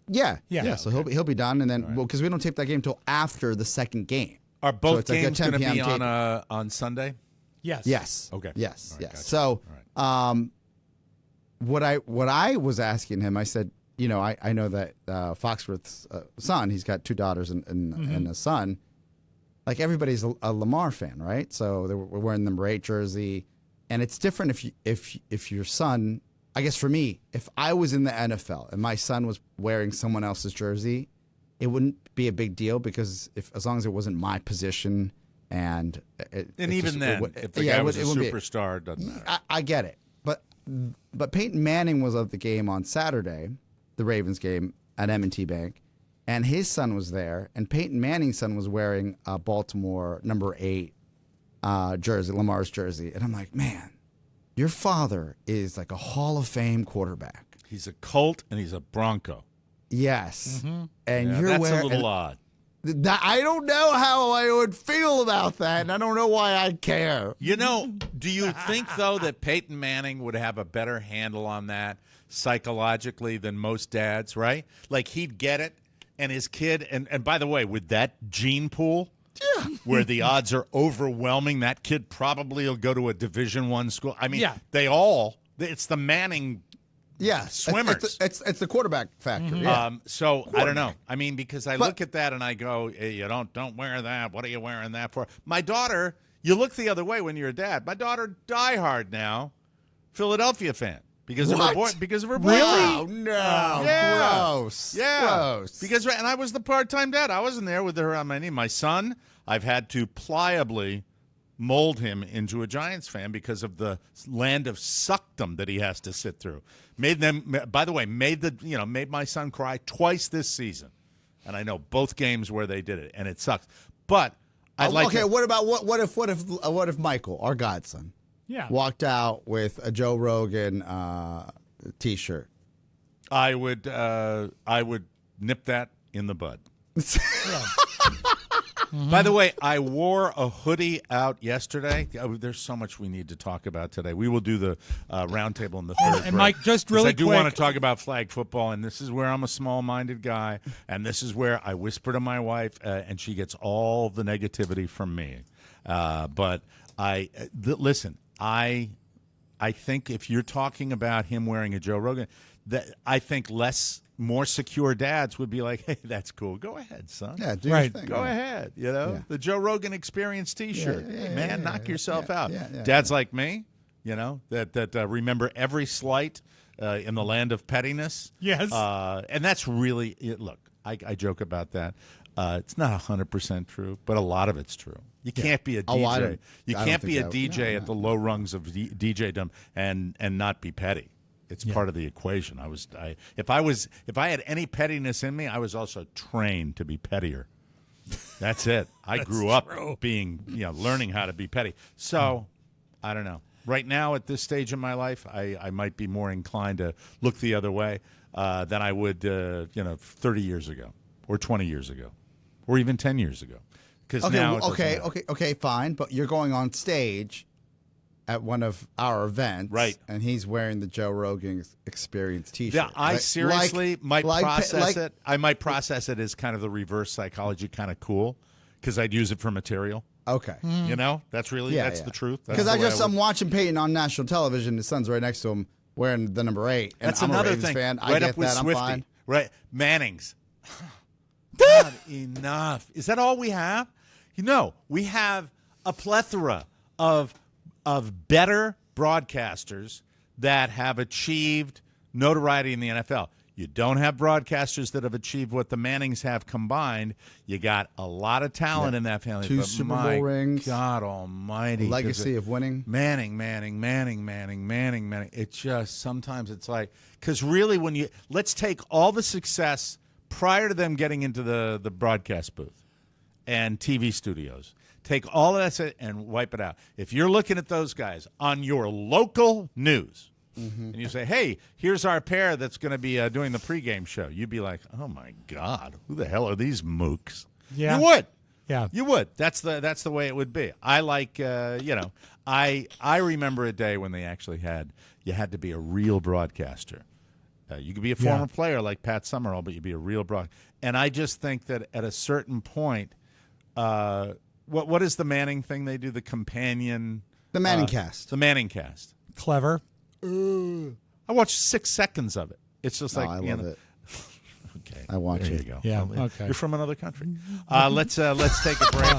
Yeah. Yeah. So he'll be done, and then because we don't tape that game until after the second game. Are both it's like a games 10 going to p.m. be tape. on Sunday? Yes. Yes. Okay. Yes. All right, Yes. gotcha. So, All what I was asking him, I said, I know that Foxworth's son, he's got 2 daughters and a son. Like everybody's a Lamar fan, right? So we're wearing the number 8 jersey, and it's different if your son. I guess for me, if I was in the NFL and my son was wearing someone else's jersey, it wouldn't be a big deal because as long as it wasn't my position and Even then, if the guy was a superstar, it doesn't matter. I get it, but Peyton Manning was at the game on Saturday, the Ravens game at M&T Bank, and his son was there, and Peyton Manning's son was wearing a Baltimore number 8 jersey, Lamar's jersey, and I'm like, man, your father is like a Hall of Fame quarterback. He's a Colt and he's a Bronco. Yes, and Yeah, you're that's wearing a little odd. I don't know how I would feel about that, and I don't know why I care. Do you think, though, that Peyton Manning would have a better handle on that psychologically than most dads, right? Like, he'd get it, and his kid, and by the way, with that gene pool, where the odds are overwhelming, that kid probably will go to a Division I school. I mean, it's the Manning swimmers. It's the quarterback factor. Mm-hmm. Yeah. So I don't know. I mean, because I look at that and I go, hey, you don't wear that. What are you wearing that for? My daughter, you look the other way when you're a dad. My daughter, diehard now, Philadelphia fan because of her What? because of her Really? boyfriend. No. Yeah. Gross. Yeah, Gross. and I was the part-time dad. I wasn't there with her on my knee. My son, I've had to pliably mold him into a Giants fan because of the land of suckdom that he has to sit through. Made my son cry twice this season, and I know both games where they did it, and it sucks. But what if Michael, our godson, walked out with a Joe Rogan T-shirt? I would nip that in the bud. By the way, I wore a hoodie out yesterday. Oh, there's so much we need to talk about today. We will do the roundtable in the third break. And Mike, just really I do quick, want to talk about flag football, and this is where I'm a small-minded guy, and this is where I whisper to my wife, and she gets all the negativity from me. But listen, I think if you're talking about him wearing a Joe Rogan, that I think more secure dads would be like, hey, that's cool. Go ahead, son. Yeah, do Right. your thing. Go ahead. The Joe Rogan Experience T-shirt. Hey, man, knock yourself out. yeah, Dads like me, that remember every slight in the land of pettiness. Yes. And that's really it. Look, I joke about that. It's not 100% true, but a lot of it's true. You can't be a DJ. You can't be a DJ at the low rungs of DJdom and not be petty. It's part of the equation. If I had any pettiness in me, I was also trained to be pettier. That's it. I grew up being, learning how to be petty. So, I don't know. Right now, at this stage in my life, I might be more inclined to look the other way than I would, 30 years ago, or 20 years ago, or even 10 years ago. Because now, okay, fine. But you're going on stage at one of our events, right? And he's wearing the Joe Rogan Experience T-shirt. Yeah, I seriously might process it. I might process it as kind of the reverse psychology, kind of cool, because I'd use it for material. Okay. You know, that's really Yeah, the truth. Because I'm watching Peyton on national television. His son's right next to him wearing the number 8. And That's I'm another a Ravens thing. fan. I Right get up with that. I'm Swifty. fine. Right, Manning's. Not enough. Is that all we have? You know, we have a plethora of better broadcasters that have achieved notoriety in the NFL. You don't have broadcasters that have achieved what the Mannings have combined. You got a lot of talent in that family. 2 but Super my Bowl rings. God almighty. Legacy of winning. Manning. It's just sometimes it's like, because really let's take all the success prior to them getting into the broadcast booth and TV studios. Take all of that and wipe it out. If you're looking at those guys on your local news, and you say, hey, here's our pair that's going to be doing the pregame show, you'd be like, oh, my God, who the hell are these mooks? Yeah. You would. Yeah. You would. That's the way it would be. I like, I remember a day when they actually you had to be a real broadcaster. You could be a former player like Pat Summerall, but you'd be a real And I just think that at a certain point, what is the Manning thing they do? The companion. The Manning cast. The Manning cast. Clever. I watched 6 seconds of it. It's just like I love it. Okay, I watch there it. you go. Yeah, Well, okay. You're from another country. Let's take a break.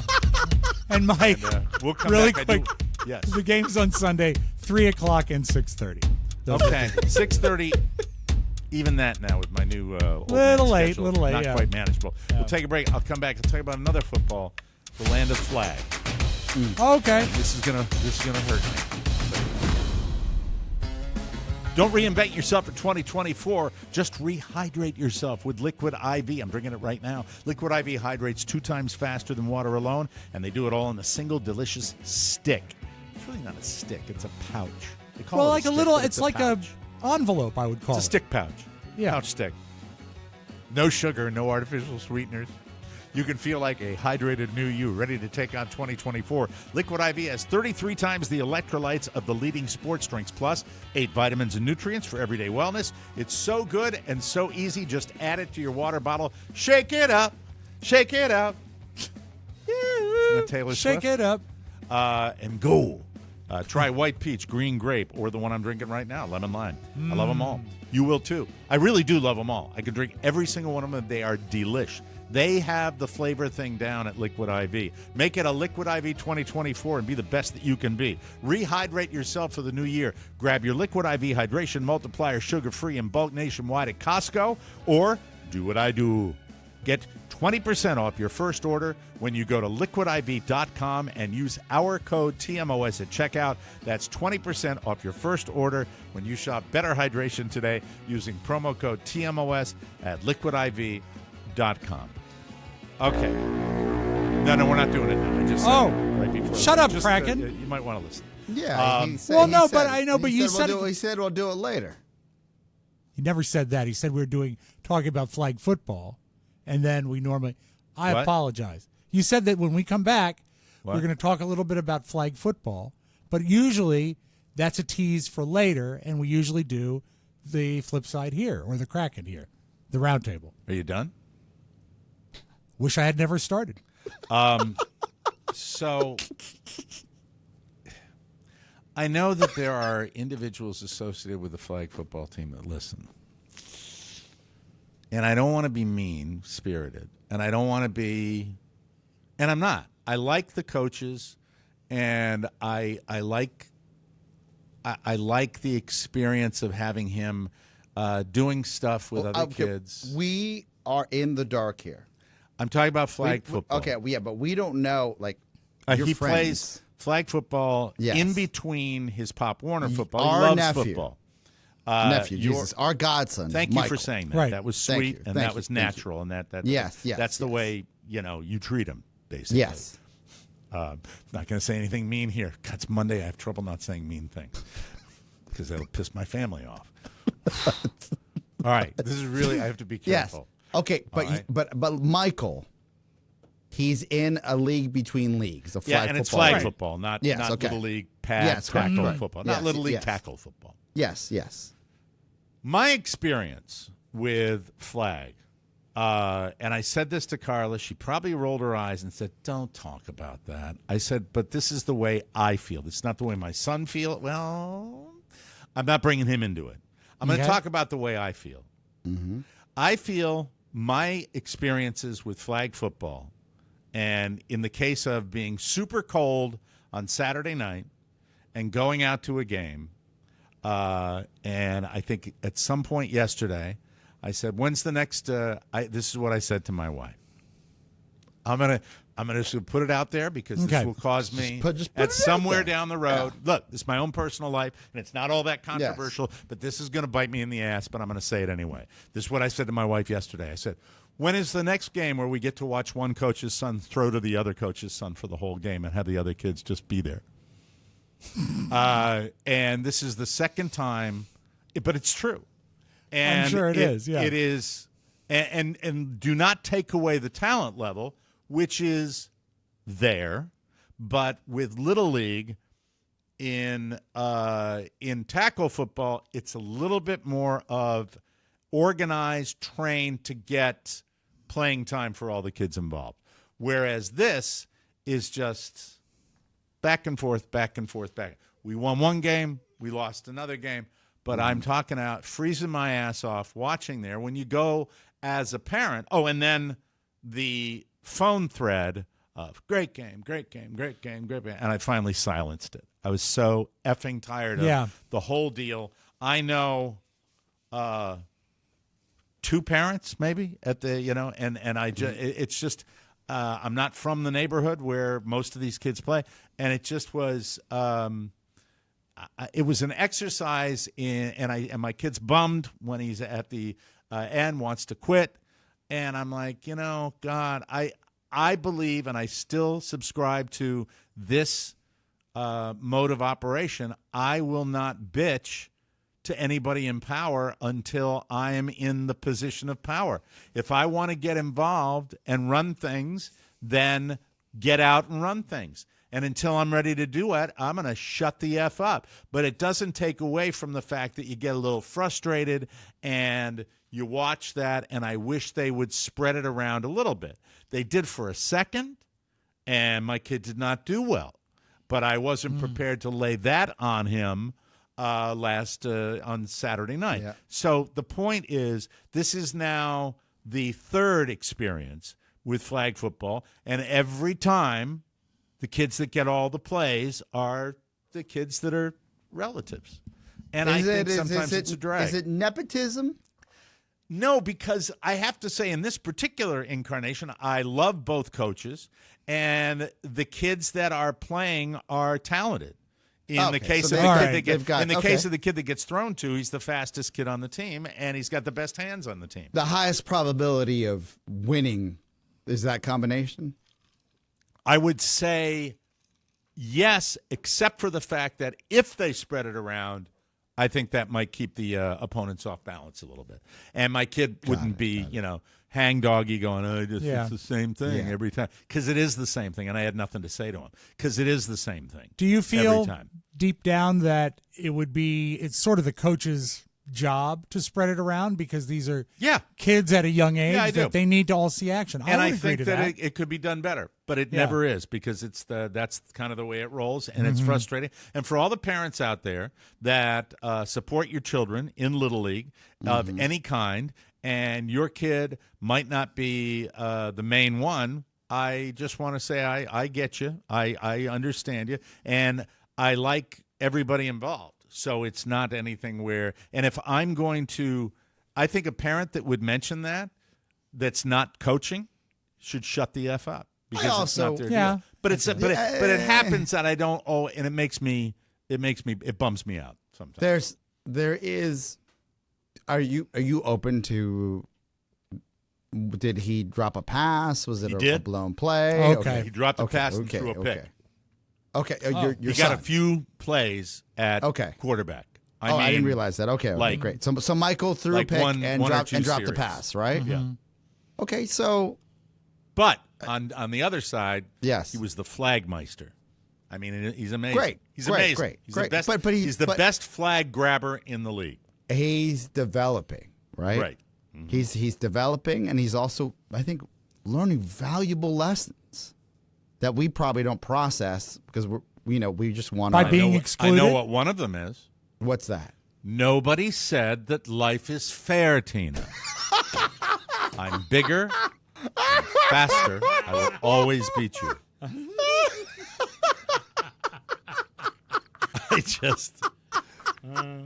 And Mike, We'll come really back. quick, Yes. the game's on Sunday, 3 o'clock and 6:30. Okay. 6:30. Even that now with my new old Little man late, schedule, little late, not yeah. quite manageable. We'll take a break. I'll come back and tell you about another football, the land of flag. Okay. This is gonna hurt me. Don't reinvent yourself for 2024. Just rehydrate yourself with Liquid IV. I'm bringing it right now. Liquid IV hydrates 2 times faster than water alone, and they do it all in a single delicious stick. It's really not a stick. It's a pouch. They call Well, it like a stick, little, but it's like a pouch. envelope, I would call It's a it. stick pouch. Yeah. Pouch stick. No sugar, no artificial sweeteners. You can feel like a hydrated new you, ready to take on 2024. Liquid IV has 33 times the electrolytes of the leading sports drinks, plus 8 vitamins and nutrients for everyday wellness. It's so good and so easy. Just add it to your water bottle. Shake it up. Shake it up. Isn't that Taylor Shake Swift? it up. And go. Try white peach, green grape, or the one I'm drinking right now, lemon lime. I love them all. You will too. I really do love them all. I can drink every single one of them. They are delish. They have the flavor thing down at Liquid IV. Make it a Liquid IV 2024 and be the best that you can be. Rehydrate yourself for the new year. Grab your Liquid IV Hydration Multiplier sugar-free in bulk nationwide at Costco, or do what I do. Get 20% off your first order when you go to liquidiv.com and use our code TMOS at checkout. That's 20% off your first order when you shop Better Hydration today using promo code TMOS at liquidiv.com. Okay. No, we're not doing it now. I just said it right before. Shut up, Just, Kraken. You might want to listen. Yeah. He said, well, he no, said but it. I know, but He you said said we'll he said we'll do it later. He never said that. He said we were talking about flag football, and then we normally. I What? apologize. You said that when we come back, What? we're going to talk a little bit about flag football, but usually that's a tease for later, and we usually do the flip side here or the Kraken here, the round table. Are you done? Wish I had never started. So I know that there are individuals associated with the flag football team that listen. And I don't want to be mean-spirited. And I don't want to be – and I'm not. I like the coaches, and I like the experience of having him doing stuff with other kids. We are in the dark here. I'm talking about flag football. Okay, yeah, but we don't know, like, your He friends. plays flag football Yes. in between his Pop Warner football. Our He loves nephew. football. Nephew, your- Jesus, our godson. Thank you Michael. for saying that. Right. That was Thank sweet, you. and Thank that you. was Thank you. natural, and that's Yes, the yes. way you treat him, basically. Yes. Not going to say anything mean here. God, it's Monday. I have trouble not saying mean things because that'll piss my family off. All right, this is really. I have to be Yes. careful. Okay, but All right. but Michael, he's in a league between leagues, a flag Yeah, and football. it's flag league. football, not Yes, not okay. little league pad Yes, correct, tackle correct. football, Yes, not little league yes. tackle football. Yes, yes. My experience with flag And I said this to Carla. She probably rolled her eyes and said, "Don't talk about that." I said, "But this is the way I feel. It's not the way my son feels." Well, I'm not bringing him into it. I'm going to talk about the way I feel. Mm-hmm. I feel my experiences with flag football, and in the case of being super cold on Saturday night and going out to a game, and I think at some point yesterday, I said, "When's the next?" This is what I said to my wife. I'm gonna just put it out there because this will cause me just put at it somewhere out there. down the road. Yeah. Look, this is my own personal life, and it's not all that controversial. Yes. But this is going to bite me in the ass. But I'm going to say it anyway. This is what I said to my wife yesterday. I said, "When is the next game where we get to watch one coach's son throw to the other coach's son for the whole game and have the other kids just be there?" And this is the second time, but it's true. And I'm sure it is. Yeah, it is. And do not take away the talent level, which is there, but with Little League in tackle football, it's a little bit more of organized, trained to get playing time for all the kids involved. Whereas this is just back and forth, back and forth, back. We won one game, we lost another game, but I'm talking out, freezing my ass off watching there. When you go as a parent, and then the phone thread of great game, great game, great game, great game, and I finally silenced it. I was so effing tired of the whole deal. I know two parents maybe at the, and I just, it's just, I'm not from the neighborhood where most of these kids play, and it just was, it was an exercise in, and my kid's bummed when he's at the end, wants to quit, and I'm like, God, I believe, and I still subscribe to this mode of operation. I will not bitch to anybody in power until I am in the position of power. If I want to get involved and run things, then get out and run things. And until I'm ready to do it, I'm going to shut the F up. But it doesn't take away from the fact that you get a little frustrated and you watch that, and I wish they would spread it around a little bit. They did for a second, and my kid did not do well. But I wasn't prepared to lay that on him on Saturday night. Yeah. So the point is, this is now the third experience with flag football, and every time the kids that get all the plays are the kids that are relatives. And I think sometimes it's a drag. Is it nepotism? No, because I have to say in this particular incarnation, I love both coaches, and the kids that are playing are talented. In the case of the kid that gets thrown to, he's the fastest kid on the team, and he's got the best hands on the team. The highest probability of winning is that combination? I would say yes, except for the fact that if they spread it around, I think that might keep the opponents off balance a little bit. And my kid wouldn't be, hang-doggy going, it's the same thing every time. Because it is the same thing, and I had nothing to say to him. Because it is the same thing. Do you feel deep down that it's sort of the coach's job to spread it around, because these are kids at a young age that they need to all see action? I think that it could be done better, but it never is, because that's kind of the way it rolls, and it's frustrating. And for all the parents out there that support your children in Little League of any kind, and your kid might not be the main one, I just want to say I get you. I understand you, and I like everybody involved. So it's not anything where, and if I'm going to, I think a parent that would mention that's not coaching should shut the F up, because it's not their deal. But it happens that I don't. And it bums me out sometimes. Are you open to? Did he drop a pass? Was it a blown play? Okay. He dropped a pass and threw a pick. Okay, you got a few plays at quarterback. I didn't realize that. Okay, great. So Michael threw a pick and dropped the pass, right? Yeah. Okay, so. But on the other side, yes, he was the flagmeister. I mean, he's amazing. Great. He's amazing. He's the best. He's the best flag grabber in the league. He's developing, right? Right. He's developing, and he's also, I think, learning valuable lessons that we probably don't process because we just want By to. being I excluded? know what one of them is. What's that? Nobody said that life is fair, Tina. I'm bigger, I'm faster. I will always beat you.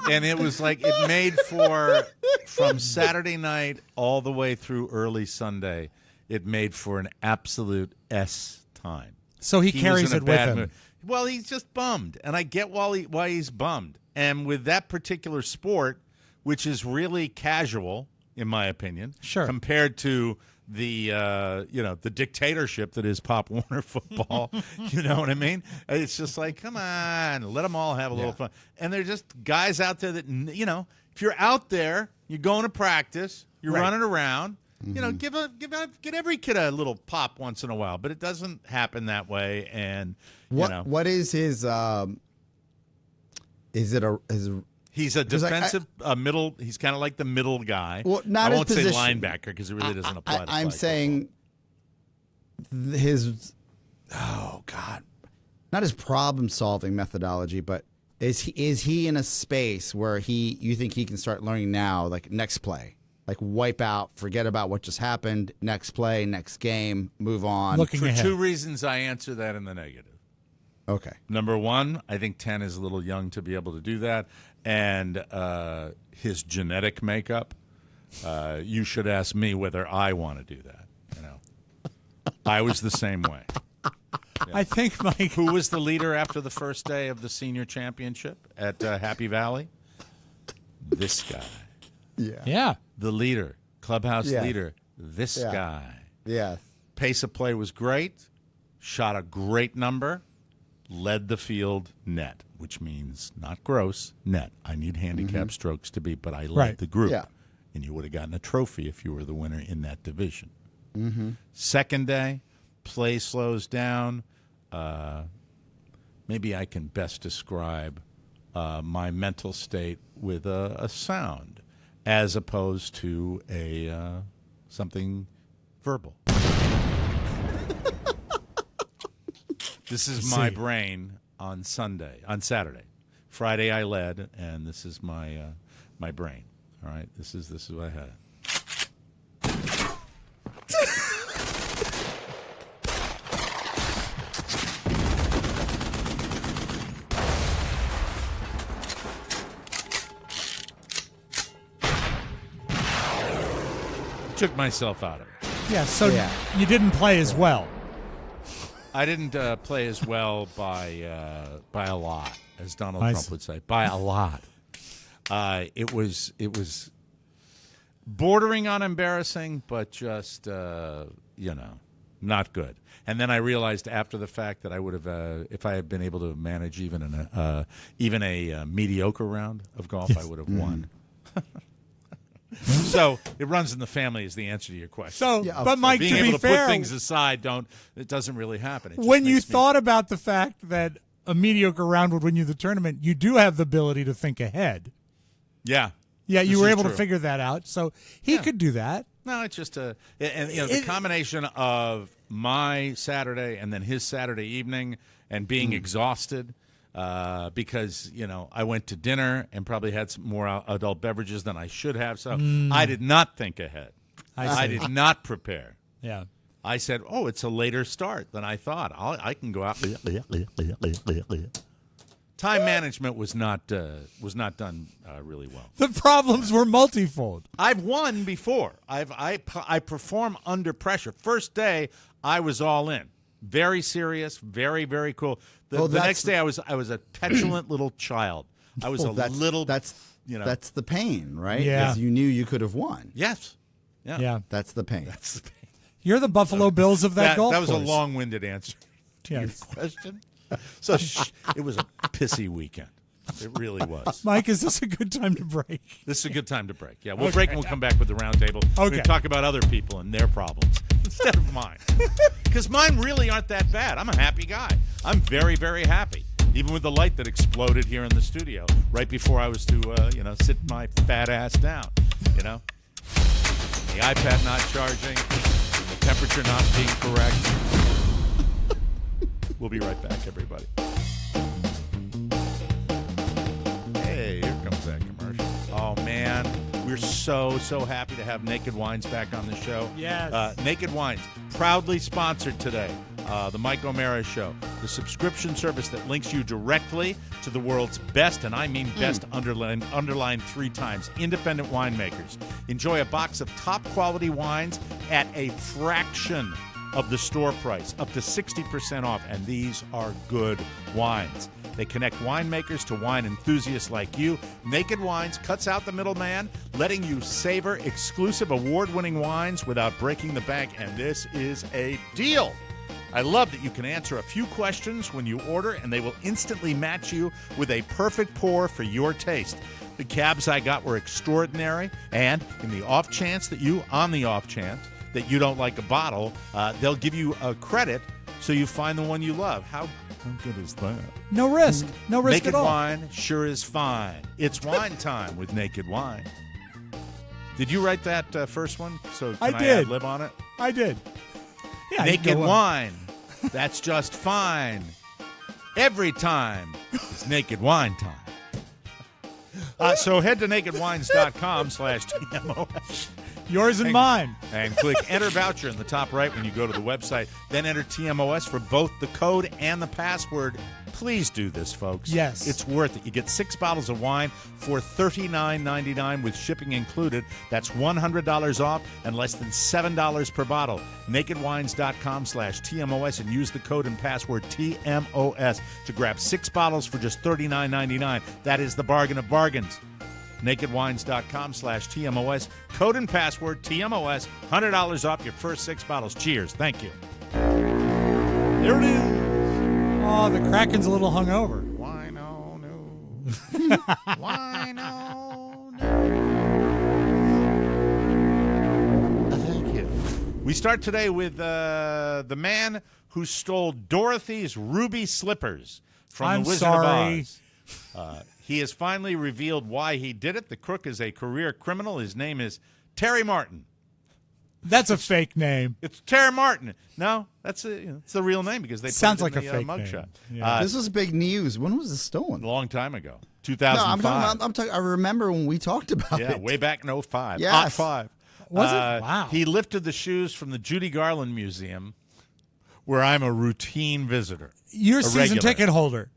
And it was like it made for, from Saturday night all the way through early Sunday, it made for an absolute S time. So he was carries in a it with bad him. mood. Well, he's just bummed, and I get why he's bummed. And with that particular sport, which is really casual, in my opinion, Sure. compared to the the dictatorship that is Pop Warner football, you know what I mean? It's just like, come on, let them all have a little fun. And they're just guys out there that, if you're out there, you're going to practice, you're running around. Give every kid a little pop once in a while, but it doesn't happen that way. And What is his? Is it his? He's a defensive middle. He's kind of like the middle guy. Well, not I won't his say position. linebacker because it really doesn't apply. to I'm flag saying his. Oh God, not his problem-solving methodology, but is he in a space where you think he can start learning now, like next play, like wipe out, forget about what just happened, next play, next game, move on. Looking For ahead. 2 reasons, I answer that in the negative. Okay. Number one, I think 10 is a little young to be able to do that. And his genetic makeup, you should ask me whether I want to do that. I was the same way. I think, Mike. Who was the leader after the first day of the senior championship at Happy Valley? This guy. Yeah. The leader, clubhouse Yeah. leader, this Yeah. guy. Yes. Pace of play was great, shot a great number, led the field net, which means not gross, net. I need handicap strokes to beat, but I led Right. the group. Yeah. And you would have gotten a trophy if you were the winner in that division. Mm-hmm. Second day, play slows down. Maybe I can best describe my mental state with a sound as opposed to a something verbal. This is my brain on Saturday. Friday I led, and this is my my brain. All right, this is what I had. Took myself out of it. Yeah, so Yeah. you didn't play as well. I didn't play as well by a lot, as Donald I Trump see. would say, by a lot. It was bordering on embarrassing, but just not good. And then I realized after the fact that I would have, if I had been able to manage even a mediocre round of golf, I would have won. So it runs in the family is the answer to your question. So, Yeah, but Mike, being to able be to fair, put things aside, it doesn't really happen. It just when you makes me- thought about the fact that a mediocre round would win you the tournament, you do have the ability to think ahead. yeah, Yeah, you This were is able to true. figure that out. So he could do that. No, it's just the combination of my Saturday and then his Saturday evening and being exhausted because I went to dinner and probably had some more adult beverages than I should have. So I did not think ahead. I did not prepare. Yeah. I said, "Oh, it's a later start than I thought. I can go out." Time management was not done really well. The problems were multifold. I've won before. I perform under pressure. First day, I was all in, very serious, very very cool. The next day, I was a petulant little child. I was That's the pain, right? Yeah. 'Cause you knew you could have won. Yes, Yeah. That's the pain. You're the Buffalo Bills of that golf that was course. a long-winded answer to your Yes. question. So it was a pissy weekend. It really was. Mike, is this a good time to break? This is a good time to break. Yeah, we'll break and we'll come back with the round table. We're going Okay. to talk about other people and their problems instead of mine. Because mine really aren't that bad. I'm a happy guy. I'm very, very happy. Even with the light that exploded here in the studio right before I was to, sit my fat ass down, the iPad not charging, the temperature not being correct. We'll be right back, everybody. Hey, here comes that commercial. Oh, man. We're so happy to have Naked Wines back on the show. Yes. Naked Wines, proudly sponsored today. The Mike O'Mara Show, the subscription service that links you directly to the world's best, and I mean best, underlined 3 times, independent winemakers. Enjoy a box of top-quality wines at a fraction of the store price, up to 60% off, and these are good wines. They connect winemakers to wine enthusiasts like you. Naked Wines cuts out the middleman, letting you savor exclusive award-winning wines without breaking the bank, and this is a deal. I love that you can answer a few questions when you order, and they will instantly match you with a perfect pour for your taste. The cabs I got were extraordinary, and on the off chance that you don't like a bottle, they'll give you a credit so you find the one you love. How good is that? No risk. No risk Naked at all. Wine sure is fine. It's wine time with Naked Wine. Did you write that first one? So can I did. ad-lib on it? I did. Yeah, Naked Wine. That's just fine. Every time it's Naked Wine time. So head to nakedwines.com/TMOS. Yours and mine. And click Enter Voucher in the top right when you go to the website. Then enter TMOS for both the code and the password. Please do this, folks. Yes. It's worth it. You get 6 bottles of wine for $39.99 with shipping included. That's $100 off and less than $7 per bottle. Nakedwines.com/TMOS and use the code and password TMOS to grab 6 bottles for just $39.99. That is the bargain of bargains. Nakedwines.com/TMOS. Code and password TMOS. $100 off your first 6 bottles. Cheers. Thank you. There it is. Oh, the Kraken's a little hungover. Why no? Why no? Thank you. We start today with the man who stole Dorothy's ruby slippers from the Wizard of Oz. He has finally revealed why he did it. The crook is a career criminal. His name is Terry Martin. That's a fake name. It's Terry Martin. No, it's the real name because they Sounds put it like in a the fake mugshot. name. Yeah. This was big news. When was this stolen? A long time ago, No, 2005. I'm talking. I remember when we talked about Yeah, it. way back in 05. Yes. 05. Was it? Wow. He lifted the shoes from the Judy Garland Museum, where I'm a routine visitor. You're a season regular. ticket holder.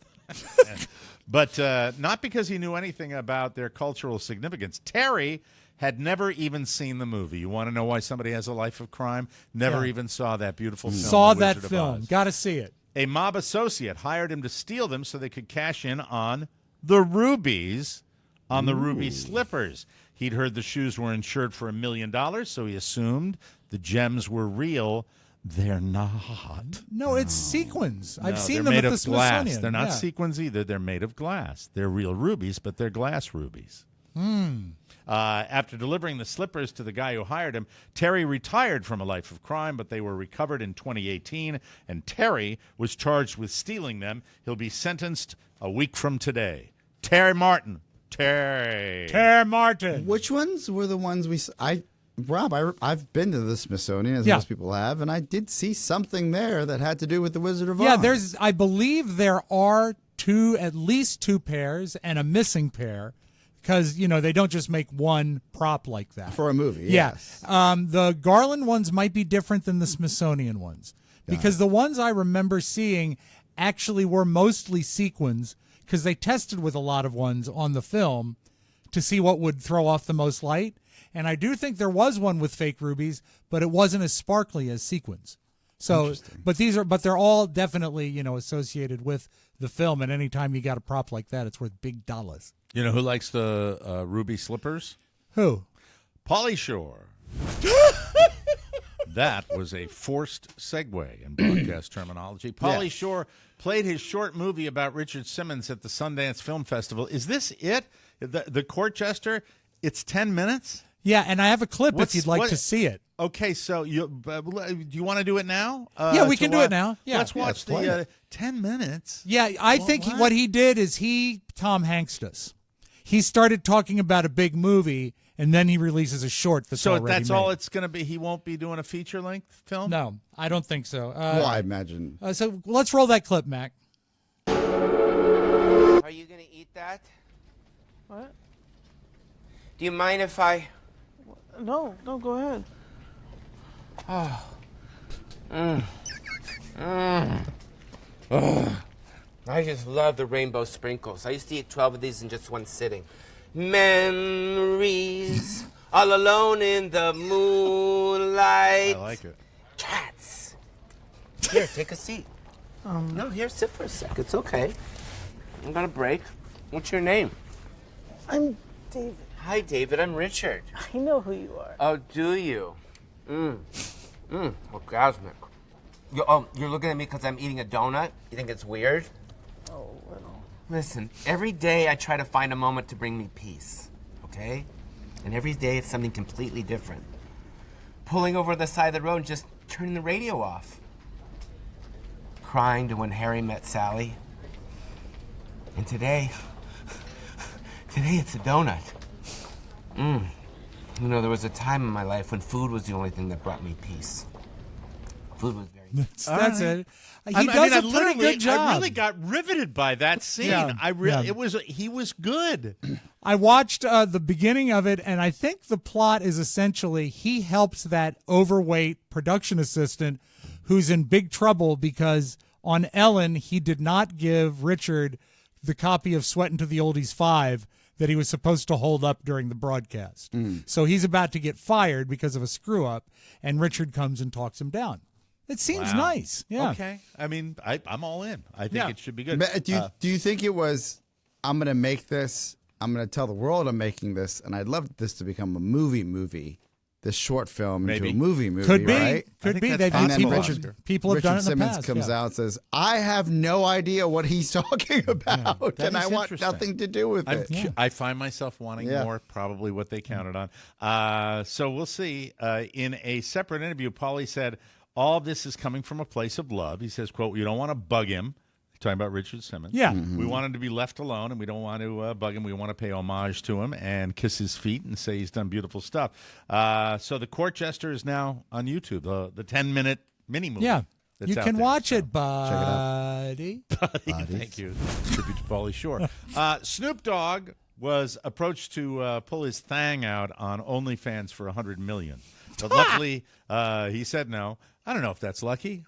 But not because he knew anything about their cultural significance. Terry had never even seen the movie. You want to know why somebody has a life of crime? Never even saw that beautiful film. Saw The that Wizard of film. Oz. Got to see it. A mob associate hired him to steal them so they could cash in on the rubies, on the ruby slippers. He'd heard the shoes were insured for $1 million, so he assumed the gems were real. They're not. No, it's sequins. I've seen they're them made at the of glass. Smithsonian. They're not Yeah. sequins either. They're made of glass. They're real rubies, but they're glass rubies. After delivering the slippers to the guy who hired him, Terry retired from a life of crime, but they were recovered in 2018, and Terry was charged with stealing them. He'll be sentenced a week from today. Terry Martin. Terry Martin. Which ones were the ones Rob, I've been to the Smithsonian, as Yeah. most people have, and I did see something there that had to do with the Wizard of Oz. Yeah, I believe there are at least two pairs and a missing pair because, they don't just make one prop like that. For a movie, Yeah. yes. The Garland ones might be different than the Smithsonian ones because the ones I remember seeing actually were mostly sequins because they tested with a lot of ones on the film to see what would throw off the most light. And I do think there was one with fake rubies, but it wasn't as sparkly as sequins. So, but they're all definitely, associated with the film. And anytime you got a prop like that, it's worth big dollars. You know who likes the ruby slippers? Who? Pauly Shore. That was a forced segue in broadcast terminology. Pauly Shore played his short movie about Richard Simmons at the Sundance Film Festival. Is this it? The court jester? It's 10 minutes? Yeah, and I have a clip if you'd like to see it. Okay, so do you want to do it now? Yeah, we can do it now. Yeah. Let's watch the 10 minutes. Yeah, I think what he did is Tom Hanksed us. He started talking about a big movie, and then he releases a short that's So already that's made. all it's going to be. He won't be doing a feature-length film? No, I don't think so. Well, I imagine. So let's roll that clip, Mac. Are you going to eat that? What? Do you mind if I... No, go ahead. I just love the rainbow sprinkles. I used to eat 12 of these in just one sitting. Memories, all alone in the moonlight. I like it. Cats. Here, take a seat. No, here, sit for a sec. It's okay. I'm gonna break. What's your name? I'm David. Hi, David. I'm Richard. I know who you are. Oh, do you? Orgasmic. You're looking at me because I'm eating a donut? You think it's weird? Oh, well. Listen, every day I try to find a moment to bring me peace, okay? And every day it's something completely different. Pulling over the side of the road and just turning the radio off. Crying to When Harry Met Sally. And today it's a donut. You know, there was a time in my life when food was the only thing that brought me peace. Food was very good. That's it. He I does mean, a pretty good job. I really got riveted by that scene. Yeah, He was good. I watched the beginning of it, and I think the plot is essentially he helps that overweight production assistant who's in big trouble because on Ellen, he did not give Richard the copy of Sweatin' to the Oldies 5 that he was supposed to hold up during the broadcast. So he's about to get fired because of a screw-up, and Richard comes and talks him down. It seems nice. Yeah. Okay. I mean, I'm all in. I think it should be good. Do you think it was, I'm going to make this, I'm going to tell the world I'm making this, and I'd love this to become a movie, this short film into a movie, Could be. right? Could be. that's And then People have done it in the Simmons past. comes yeah. out and says, I have no idea what he's talking about, That and I is want interesting. nothing to do with it. I find myself wanting more, probably what they counted on. So we'll see. In a separate interview, Pauly said, all of this is coming from a place of love. He says, quote, you don't want to bug him. Talking about Richard Simmons. Yeah. We want him to be left alone, and we don't want to bug him. We want to pay homage to him and kiss his feet and say he's done beautiful stuff. So the Court Jester is now on YouTube, the 10-minute mini-movie. Yeah. that's You out can there. watch So- it, buddy. Thank you. Tribute to Pauly Shore. Snoop Dogg was approached to pull his thang out on OnlyFans for $100 million. But luckily, he said no. I don't know if that's lucky.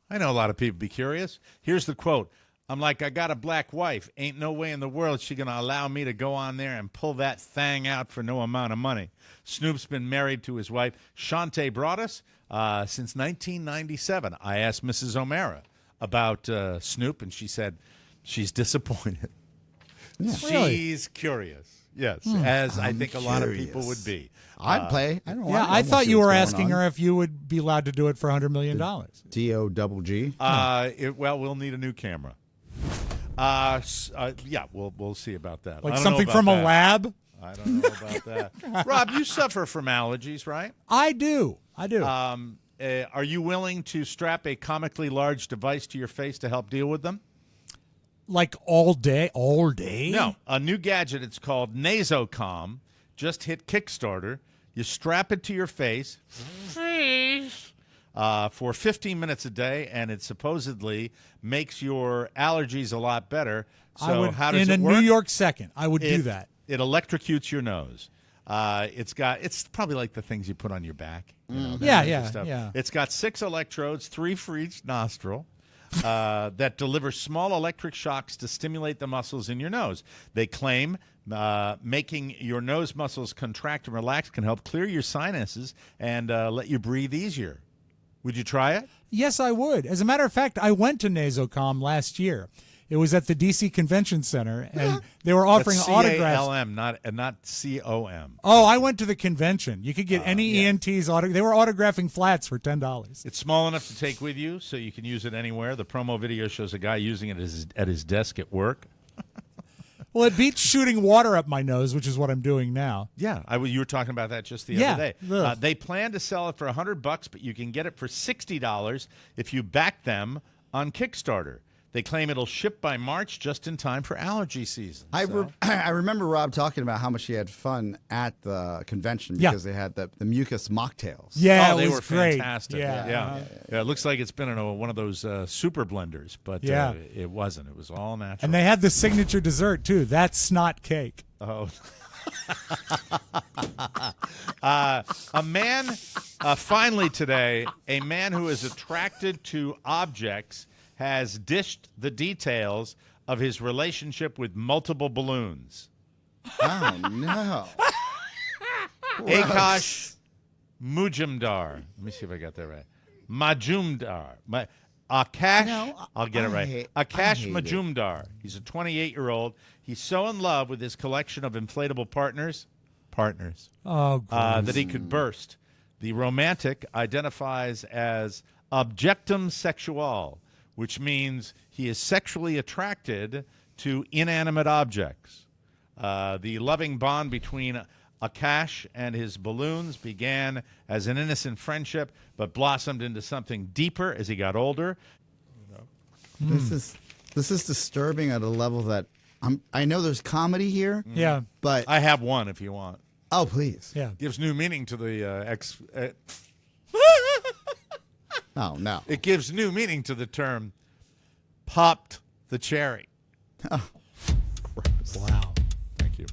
I know a lot of people be curious. Here's the quote. I'm like, I got a black wife. Ain't no way in the world she going to allow me to go on there and pull that thang out for no amount of money. Snoop's been married to his wife, Shantae Broadus, since 1997. I asked Mrs. O'Mara about Snoop, and she said she's disappointed. She's curious. Yes, as I think a lot of people would be. I'd play. I don't know. Yeah, I thought you were asking her if you would be allowed to do it for $100 million. DOGG. Well, we'll need a new camera. Yeah, we'll see about that. Like I don't know something about from a that. lab? I don't know about that. Rob, you suffer from allergies, right? I do. Are you willing to strap a comically large device to your face to help deal with them? Like all day? All day? No, a new gadget. It's called Nasocom. Just hit Kickstarter. You strap it to your face for 15 minutes a day, and it supposedly makes your allergies a lot better. So how does it work? In a New York second, I would do that. It electrocutes your nose. It's probably like the things you put on your back. You know, that kind of stuff. Yeah. It's got 6 electrodes, 3 for each nostril. That deliver small electric shocks to stimulate the muscles in your nose. They claim making your nose muscles contract and relax can help clear your sinuses and let you breathe easier. Would you try it? Yes, I would. As a matter of fact, I went to Nasocom last year. It was at the D.C. Convention Center, and they were offering That's autographs. C-A-L-M, not C-O-M. Oh, I went to the convention. You could get any ENT's autograph. They were autographing flats for $10. It's small enough to take with you, so you can use it anywhere. The promo video shows a guy using it at his desk at work. Well, it beats shooting water up my nose, which is what I'm doing now. Yeah, you were talking about that just the other day. They plan to sell it for $100, but you can get it for $60 if you back them on Kickstarter. They claim it'll ship by March, just in time for allergy season. I So- I remember Rob talking about how much he had fun at the convention Yeah. because they had the mucus mocktails. Yeah, Oh, they it were was great. fantastic. Yeah. Yeah, it looks like it's been in one of those super blenders, but Yeah. it wasn't. It was all natural. And they had the signature dessert too. That snot cake. Oh. A man, finally today, a man who is attracted to objects has dished the details of his relationship with multiple balloons. Oh no! Akash Mujumdar. Let me see if I got that right. Majumdar. Akash. No, I'll get it I right. hate Akash it. Majumdar. He's a 28-year-old. He's so in love with his collection of inflatable partners, Oh, that he could burst. The romantic identifies as objectum sexual, which means he is sexually attracted to inanimate objects. The loving bond between Akash and his balloons began as an innocent friendship, but blossomed into something deeper as he got older. This is disturbing at a level that I know there's comedy here. yeah. But I have one if you want. oh please, Yeah. Gives new meaning to the oh no, it gives new meaning to the term popped the cherry. Wow. Thank you.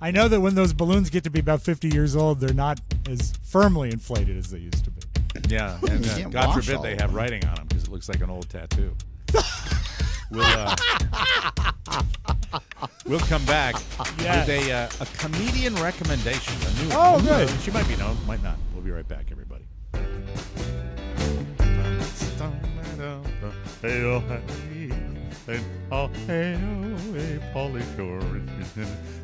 I know that when those balloons get to be about 50 years old, they're not as firmly inflated as they used to be. Yeah, and You can't God wash forbid all they of have them. writing on them because it looks like an old tattoo. We'll come back Yes. with a comedian recommendation. A new Oh, one. good. She might be known, might not. We'll be right back, everybody.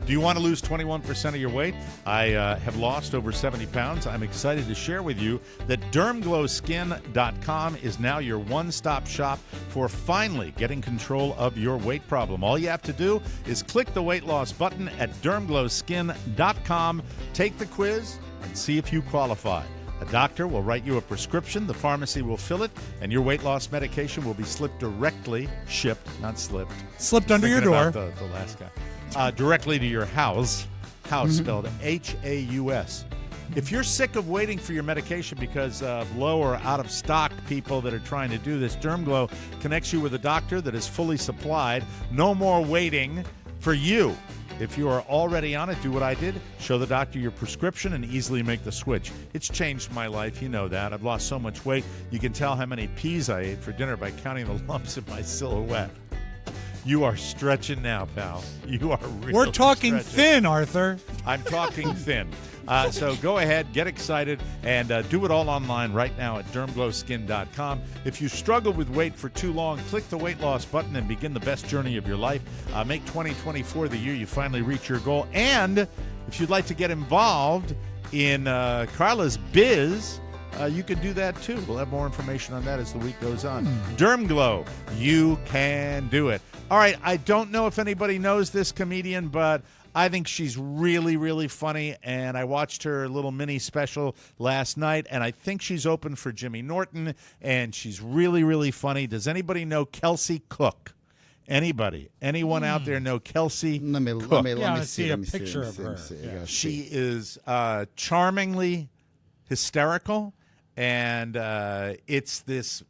Do you want to lose 21% of your weight? I have lost over 70 pounds. I'm excited to share with you that DermGlowSkin.com is now your one-stop shop for finally getting control of your weight problem. All you have to do is click the weight loss button at DermGlowSkin.com, take the quiz, and see if you qualify. A doctor will write you a prescription, the pharmacy will fill it, and your weight loss medication will be shipped, not slipped. Slipped under your Thinking door. about the last guy. Directly to your house. House spelled Haus. If you're sick of waiting for your medication because of low or out of stock people that are trying to do this, Derm Glow connects you with a doctor that is fully supplied. No more waiting for you. If you are already on it, do what I did. Show the doctor your prescription and easily make the switch. It's changed my life. You know that. I've lost so much weight. You can tell how many peas I ate for dinner by counting the lumps in my silhouette. You are stretching now, pal. You are really We're talking stretching. thin, Arthur. I'm talking thin. So go ahead, get excited, and do it all online right now at DermGlowSkin.com. If you struggle with weight for too long, click the weight loss button and begin the best journey of your life. Make 2024 the year you finally reach your goal. And if you'd like to get involved in Carla's biz, you can do that too. We'll have more information on that as the week goes on. Derm Glow, you can do it. All right, I don't know if anybody knows this comedian, but I think she's really, really funny, and I watched her little mini special last night, and I think she's open for Jimmy Norton, and she's really, really funny. Does anybody know Kelsey Cook? Anybody? Anyone out there know Kelsey let me Cook? let me Yeah, I let me wanna see a let me picture let of me her. see. Yeah. I gotta She see. is charmingly hysterical, and it's this.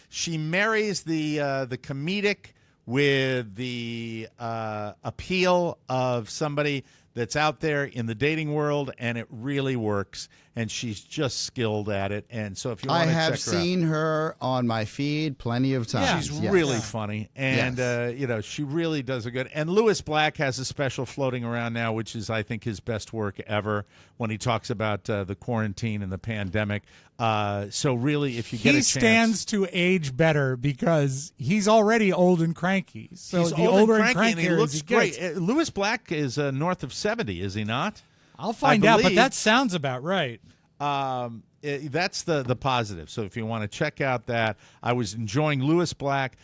She marries the comedic with the appeal of somebody that's out there in the dating world, and it really works. And she's just skilled at it. And so if you want I to check her have out. seen her on my feed plenty of times. She's yes. really funny, and Yes. she really does a good. And Lewis Black has a special floating around now, which is, I think, his best work ever when he talks about the quarantine and the pandemic. So really, if you get a He chance, stands to age better because he's already old and cranky. So he's the old older and cranky, and he crankier looks he great. gets- Lewis Black is north of 70, is he not? I'll find out, but believe- that sounds about right. That's the positive. So if you want to check out that, I was enjoying Lewis Black,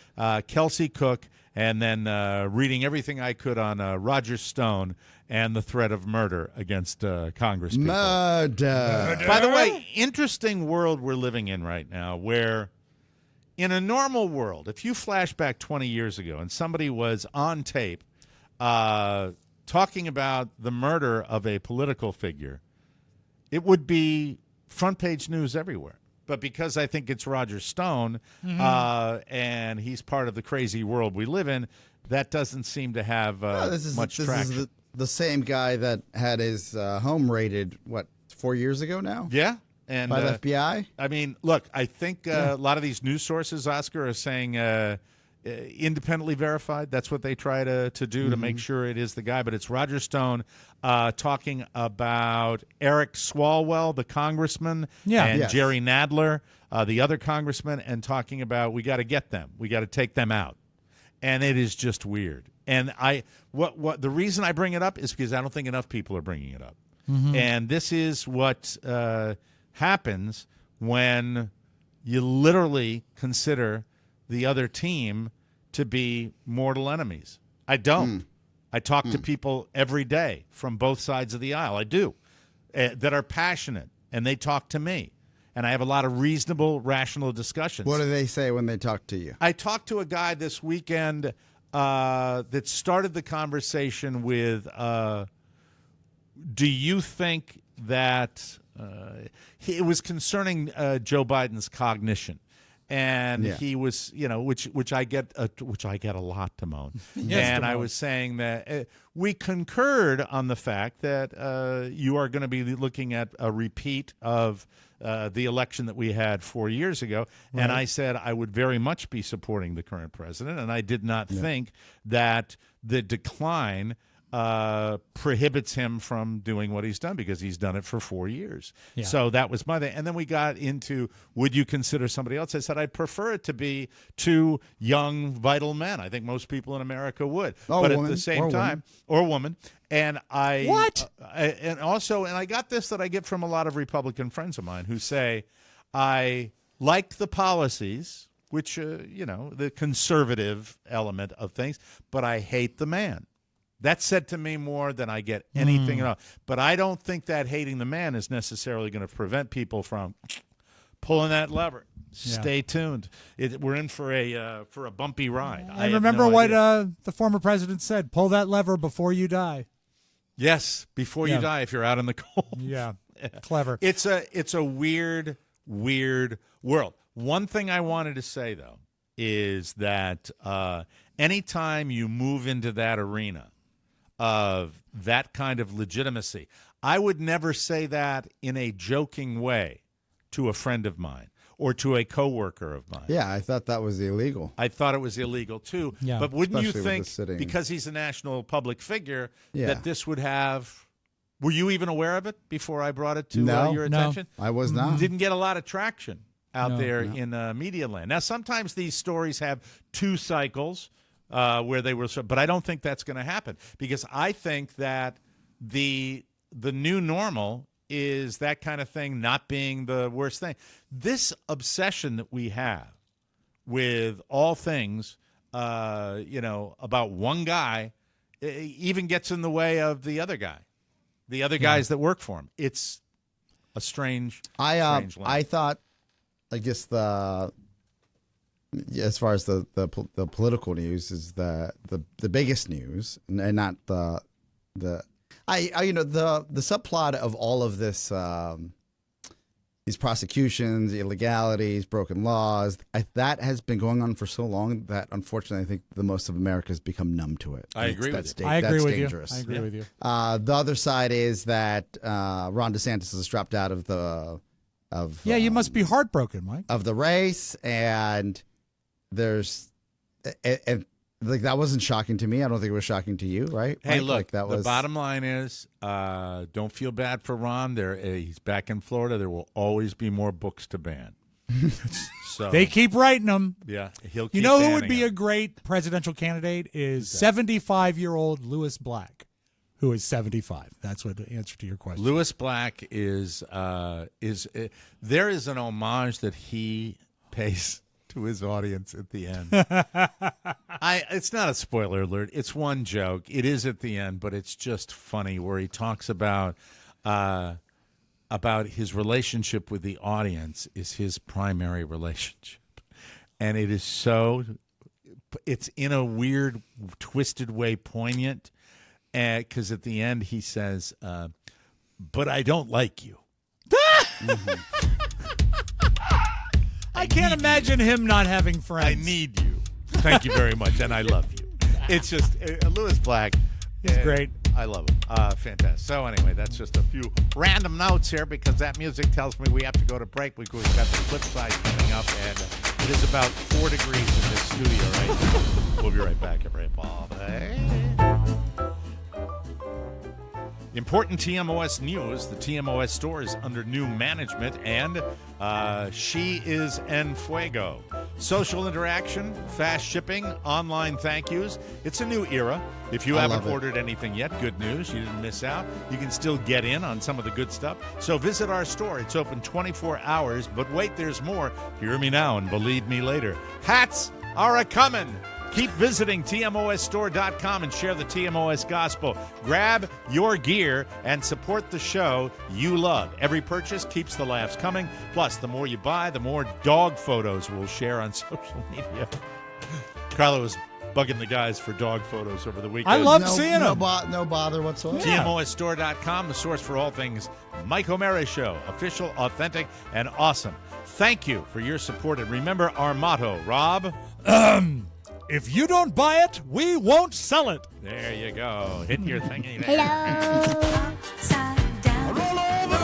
Kelsey Cook, and then reading everything I could on Roger Stone and the threat of murder against Congress people. Murder. By the way, interesting world we're living in right now where in a normal world, if you flash back 20 years ago and somebody was on tape talking about the murder of a political figure, it would be front page news everywhere. But because I think it's Roger Stone and he's part of the crazy world we live in, that doesn't seem to have much traction. This is the same guy that had his home raided, 4 years ago now? Yeah. And, by the FBI? I mean, look, I think a lot of these news sources, Oscar, are saying independently verified. That's what they try to do to make sure it is the guy. But it's Roger Stone talking about Eric Swalwell, the congressman, and Jerry Nadler, the other congressman, and talking about we got to get them. We got to take them out. And it is just weird. And the reason I bring it up is because I don't think enough people are bringing it up. And this is what happens when you literally consider the other team to be mortal enemies. I don't. I talk to people every day from both sides of the aisle. I do, that are passionate, and they talk to me. And I have a lot of reasonable, rational discussions. What do they say when they talk to you? I talked to a guy this weekend that started the conversation with, do you think that it was concerning Joe Biden's cognition, and he was, which I get a lot, Timon. And I was saying that we concurred on the fact that you are going to be looking at a repeat of the election that we had 4 years ago, and I said I would very much be supporting the current president, and I did not think that the decline prohibits him from doing what he's done, because he's done it for 4 years. So that was my thing. And then we got into, would you consider somebody else? I said I'd prefer it to be two young, vital men. I think most people in America would. But at the same time, or woman. And I got this that I get from a lot of Republican friends of mine who say, I like the policies, which, the conservative element of things, but I hate the man. That said to me more than I get anything at all. But I don't think that hating the man is necessarily going to prevent people from pulling that lever. Stay tuned. We're in for a bumpy ride. I remember what the former president said: pull that lever before you die. Yes, before you die if you're out in the cold. Yeah, clever. It's a weird, weird world. One thing I wanted to say, though, is that anytime you move into that arena of that kind of legitimacy, I would never say that in a joking way to a friend of mine or to a coworker of mine. Yeah, I thought that was illegal. I thought it was illegal too. Yeah. But wouldn't Especially you think, because he's a national public figure, Yeah. that this would have... Were you even aware of it before I brought it to your No. attention? I was not. Didn't get a lot of traction out there in media land. Now, sometimes these stories have 2 cycles where they were, but I don't think that's going to happen, because I think that the new normal is that kind of thing not being the worst thing. This obsession that we have with all things, about one guy, even gets in the way of the other guy, the other guys that work for him. It's a strange line. I thought, I guess as far as the political news is the biggest news, and not the subplot of all of this, these prosecutions, illegalities, broken laws, that has been going on for so long that unfortunately I think the most of America has become numb to it. I agree with you. I agree with dangerous. you. I agree with you. The other side is that Ron DeSantis has dropped out of you must be heartbroken, Mike. of the race, and there's and like that wasn't shocking to me. I don't think it was shocking to you, right? Hey, Mike? look, Like, that the was bottom line is don't feel bad for Ron. He's back in Florida. There will always be more books to ban. So They keep writing them. yeah, he'll keep You know who would banning be them. a great presidential candidate is 75-year-old Louis Black, who is 75. That's what the answer to your question. Louis Black is there is an homage that he pays to his audience at the end. It's not a spoiler alert. It's one joke. It is at the end, but it's just funny where he talks about his relationship with the audience is his primary relationship. and it is so. It's in a weird, twisted way poignant, because at the end he says, "But I don't like you." I can't imagine him not having friends. I need you. Thank you very much, and I love you. It's just Lewis Black. He's great. I love him. Fantastic. So anyway, that's just a few random notes here because that music tells me we have to go to break. We've got the flip side coming up, and it is about 4 degrees in this studio right now. We'll be right back, everybody. Important TMOS news. The TMOS store is under new management, and she is en fuego. Social interaction, fast shipping, online thank yous. It's a new era. If you haven't ordered anything yet, good news. You didn't miss out. You can still get in on some of the good stuff. So visit our store. It's open 24 hours. But wait, there's more. Hear me now and believe me later. Hats are a-coming. Keep visiting TMOSstore.com and share the TMOS gospel. Grab your gear and support the show you love. Every purchase keeps the laughs coming. Plus, the more you buy, the more dog photos we'll share on social media. Carlo was bugging the guys for dog photos over the weekend. I love seeing them. No bother whatsoever. TMOSstore.com, the source for all things Mike O'Mara Show. Official, authentic, and awesome. Thank you for your support. And remember our motto, Rob? If you don't buy it, we won't sell it. There you go. Hit your thingy there. Hello. Upside down. Roll over.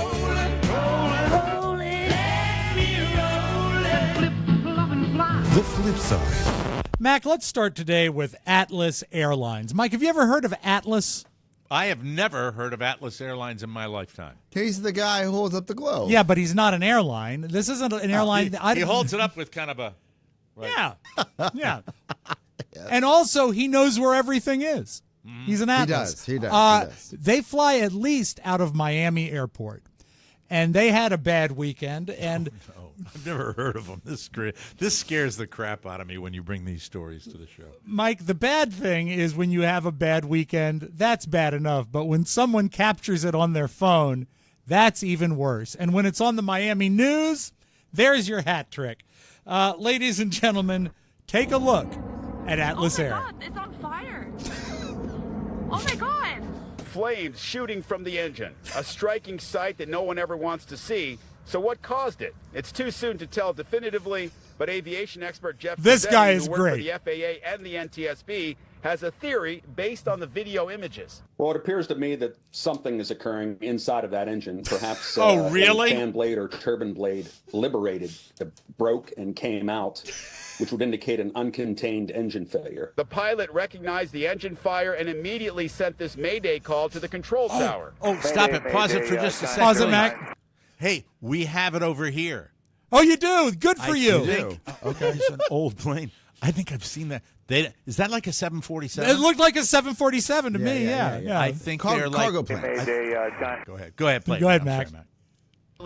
The flip side. Mac, let's start today with Atlas Airlines. Mike, have you ever heard of Atlas? I have never heard of Atlas Airlines in my lifetime. He's the guy who holds up the globe. Yeah, but he's not an airline. This isn't an airline. He holds it up with kind of a... Right. Yeah. Yeah. And also, he knows where everything is. He's an Atlas. He does. They fly at least out of Miami Airport. And they had a bad weekend. And I've never heard of them. This scares the crap out of me when you bring these stories to the show. Mike, the bad thing is when you have a bad weekend, that's bad enough. But when someone captures it on their phone, that's even worse. And when it's on the Miami news, there's your hat trick. Ladies and gentlemen, take a look at Atlas Air. Oh my God, it's on fire. Oh my God. Flames shooting from the engine, a striking sight that no one ever wants to see. So what caused it? It's too soon to tell definitively, but aviation expert Jeff This Fazzetti, guy is who worked great. for the FAA and the NTSB, has a theory based on the video images. Well, it appears to me that something is occurring inside of that engine. Perhaps Oh, really? a fan blade or turbine blade liberated, broke and came out, which would indicate an uncontained engine failure. The pilot recognized the engine fire and immediately sent this Mayday call to the control tower. Oh, stop it. Pause it for just a second. Pause it, Mac. Hey, we have it over here. Oh, you do? Good for you. Okay. It's an old plane. I think I've seen that. Is that like a 747? It looked like a 747 to me, yeah. I think they're like... Cargo planes. Go ahead. Go ahead, play. Go ahead, I'm Mac. sorry,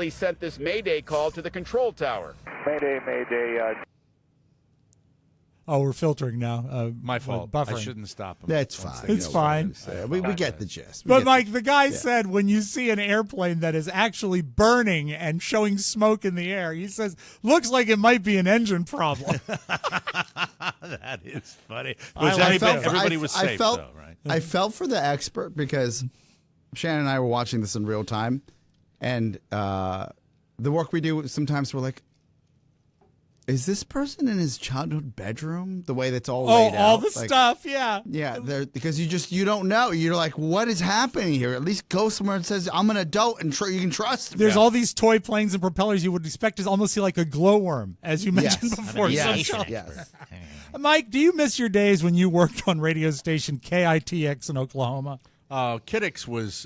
He sent this Mayday call to the control tower. Oh, we're filtering now. My fault. Buffering. I shouldn't stop him. That's fine. It's fine. We get the gist. But, Mike, the guy said when you see an airplane that is actually burning and showing smoke in the air, he says, looks like it might be an engine problem. That is funny. Everybody was safe, though, right? I felt for the expert because Shannon and I were watching this in real time, and the work we do, sometimes we're like, is this person in his childhood bedroom? The way that's all laid out. All the stuff, yeah. Yeah, because you don't know. You're like, what is happening here? At least go somewhere and says, I'm an adult and you can trust me. There's all these toy planes and propellers you would expect to almost see like a glowworm, as you mentioned before. Yes. Mike, do you miss your days when you worked on radio station KITX in Oklahoma? KITX was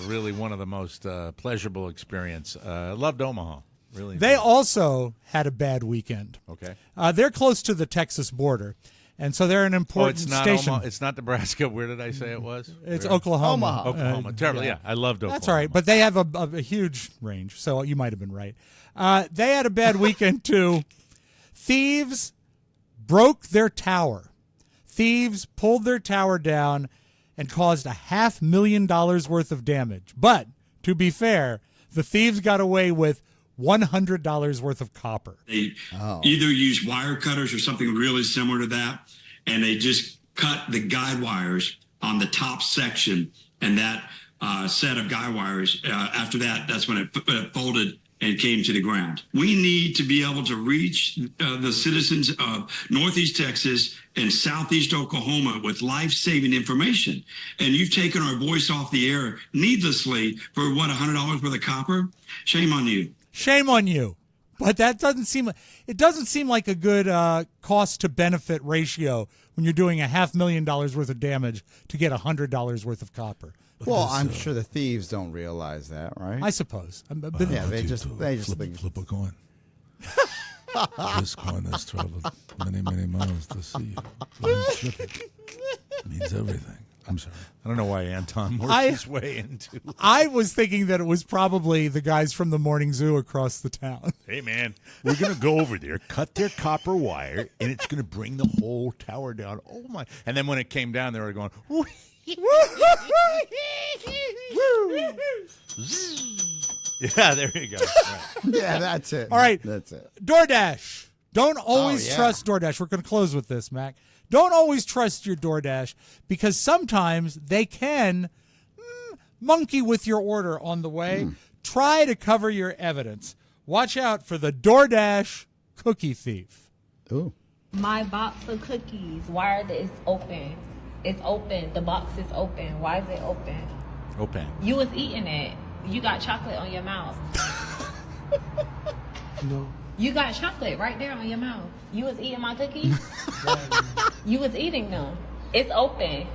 really one of the most pleasurable experience. Loved Omaha. Really? They also had a bad weekend. Okay. They're close to the Texas border, and so they're an important station. It's not Nebraska. Where did I say it was? It's Oklahoma. Oklahoma. Terrible. Yeah, I loved Oklahoma. That's all right, but they have a huge range, so you might have been right. They had a bad weekend, too. Thieves broke their tower. Thieves pulled their tower down and caused $500,000 worth of damage. But, to be fair, the thieves got away with $100 worth of copper. They either use wire cutters or something really similar to that, and they just cut the guide wires on the top section, and that set of guide wires, after that, that's when it folded and came to the ground. We need to be able to reach the citizens of Northeast Texas and Southeast Oklahoma with life-saving information. And you've taken our voice off the air needlessly for, what, $100 worth of copper? Shame on you. Shame on you. But that doesn't seem like a good cost to benefit ratio when you're doing $500,000 worth of damage to get $100 worth of copper. Well, I'm sure the thieves don't realize that, right? I suppose. Yeah, they just flip a coin. This coin has traveled many, many miles to see you. It means everything. I'm sorry. I don't know why Anton worked his way into. I was thinking that it was probably the guys from the morning zoo across the town. Hey, man, we're going to go over there, cut their copper wire, and it's going to bring the whole tower down. Oh, my. And then when it came down, they were going, yeah, there you go. Right. Yeah, that's it. All right. That's it. DoorDash. Don't always trust DoorDash. We're going to close with this, Mac. Don't always trust your DoorDash because sometimes they can monkey with your order on the way. Try to cover your evidence. Watch out for the DoorDash cookie thief. Ooh. My box of cookies. Why is it open? It's open. The box is open. Why is it open? Open. You was eating it. You got chocolate on your mouth. No. You got chocolate right there on your mouth. You was eating my cookies? You was eating them. It's open.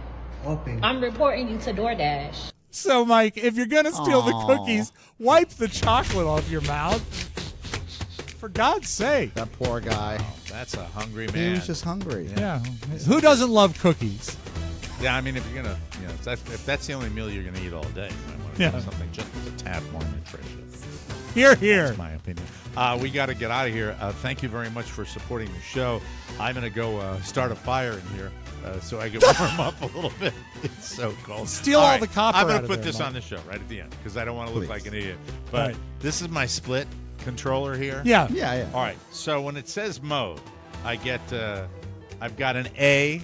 I'm reporting you to DoorDash. So, Mike, if you're going to steal the cookies, wipe the chocolate off your mouth. For God's sake. That poor guy. Oh, that's a hungry man. He was just hungry. Yeah. Who doesn't love cookies? Yeah, I mean, if you're going to, if that's the only meal you're going to eat all day, you might want to do something just a tad more nutritious. Here, here. That's my opinion. We got to get out of here. Thank you very much for supporting the show. I'm going to go start a fire in here so I can warm up a little bit. It's so cold. Steal all the copper I'm going out to of put there, this Mike. on the show right at the end because I don't want to look like an idiot. But Right. this is my split controller here. Yeah. Yeah. All right. So when it says mode, I get I've got an A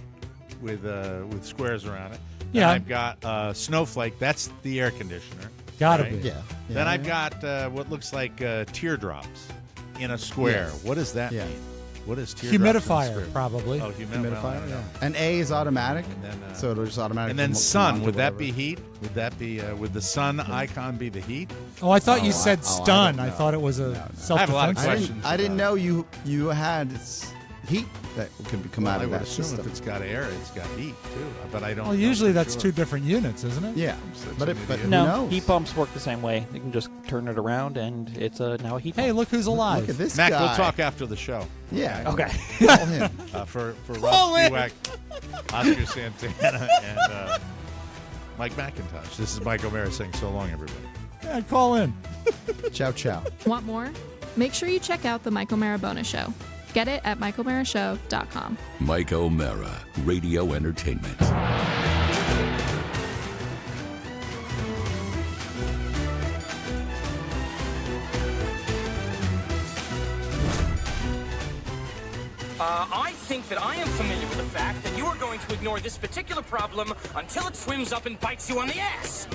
with squares around it. Yeah. And I've got snowflake. That's the air conditioner. Gotta right? be. Yeah. Then I've got what looks like teardrops in a square. Yes. What does that Yeah. mean? What is teardrops in a Humidifier, square? probably. Oh, Humidifier, I yeah. know. And A is automatic, And then, so it'll just automatically. And then come sun, on to would that whatever. be heat? Would that be would the sun icon be the heat? Oh, I thought you said I stun. don't I know. thought it was a self-defense. I have a lot of I questions. didn't know you had heat that could come Well, out I of would that assume system. if it's got air, it's got heat too. But I don't. Well, know usually for that's sure. two different units, isn't it? Yeah, such but an but idiot. who No, knows? heat pumps work the same way. You can just turn it around, and it's now a heat pump. Hey, look who's alive. Look at this Mac, guy. we'll talk after the show. Yeah. Okay. Call him. For Call Rob in. Spiewak, Oscar Santana, and Mike McIntosh. This is Mike O'Mara saying so long, everybody. Yeah, call in. Ciao, ciao. Want more? Make sure you check out the Mike O'Mara Bonus Show. Get it at MikeO'MaraShow.com. Mike O'Mara, Radio Entertainment. I think that I am familiar with the fact that you are going to ignore this particular problem until it swims up and bites you on the ass.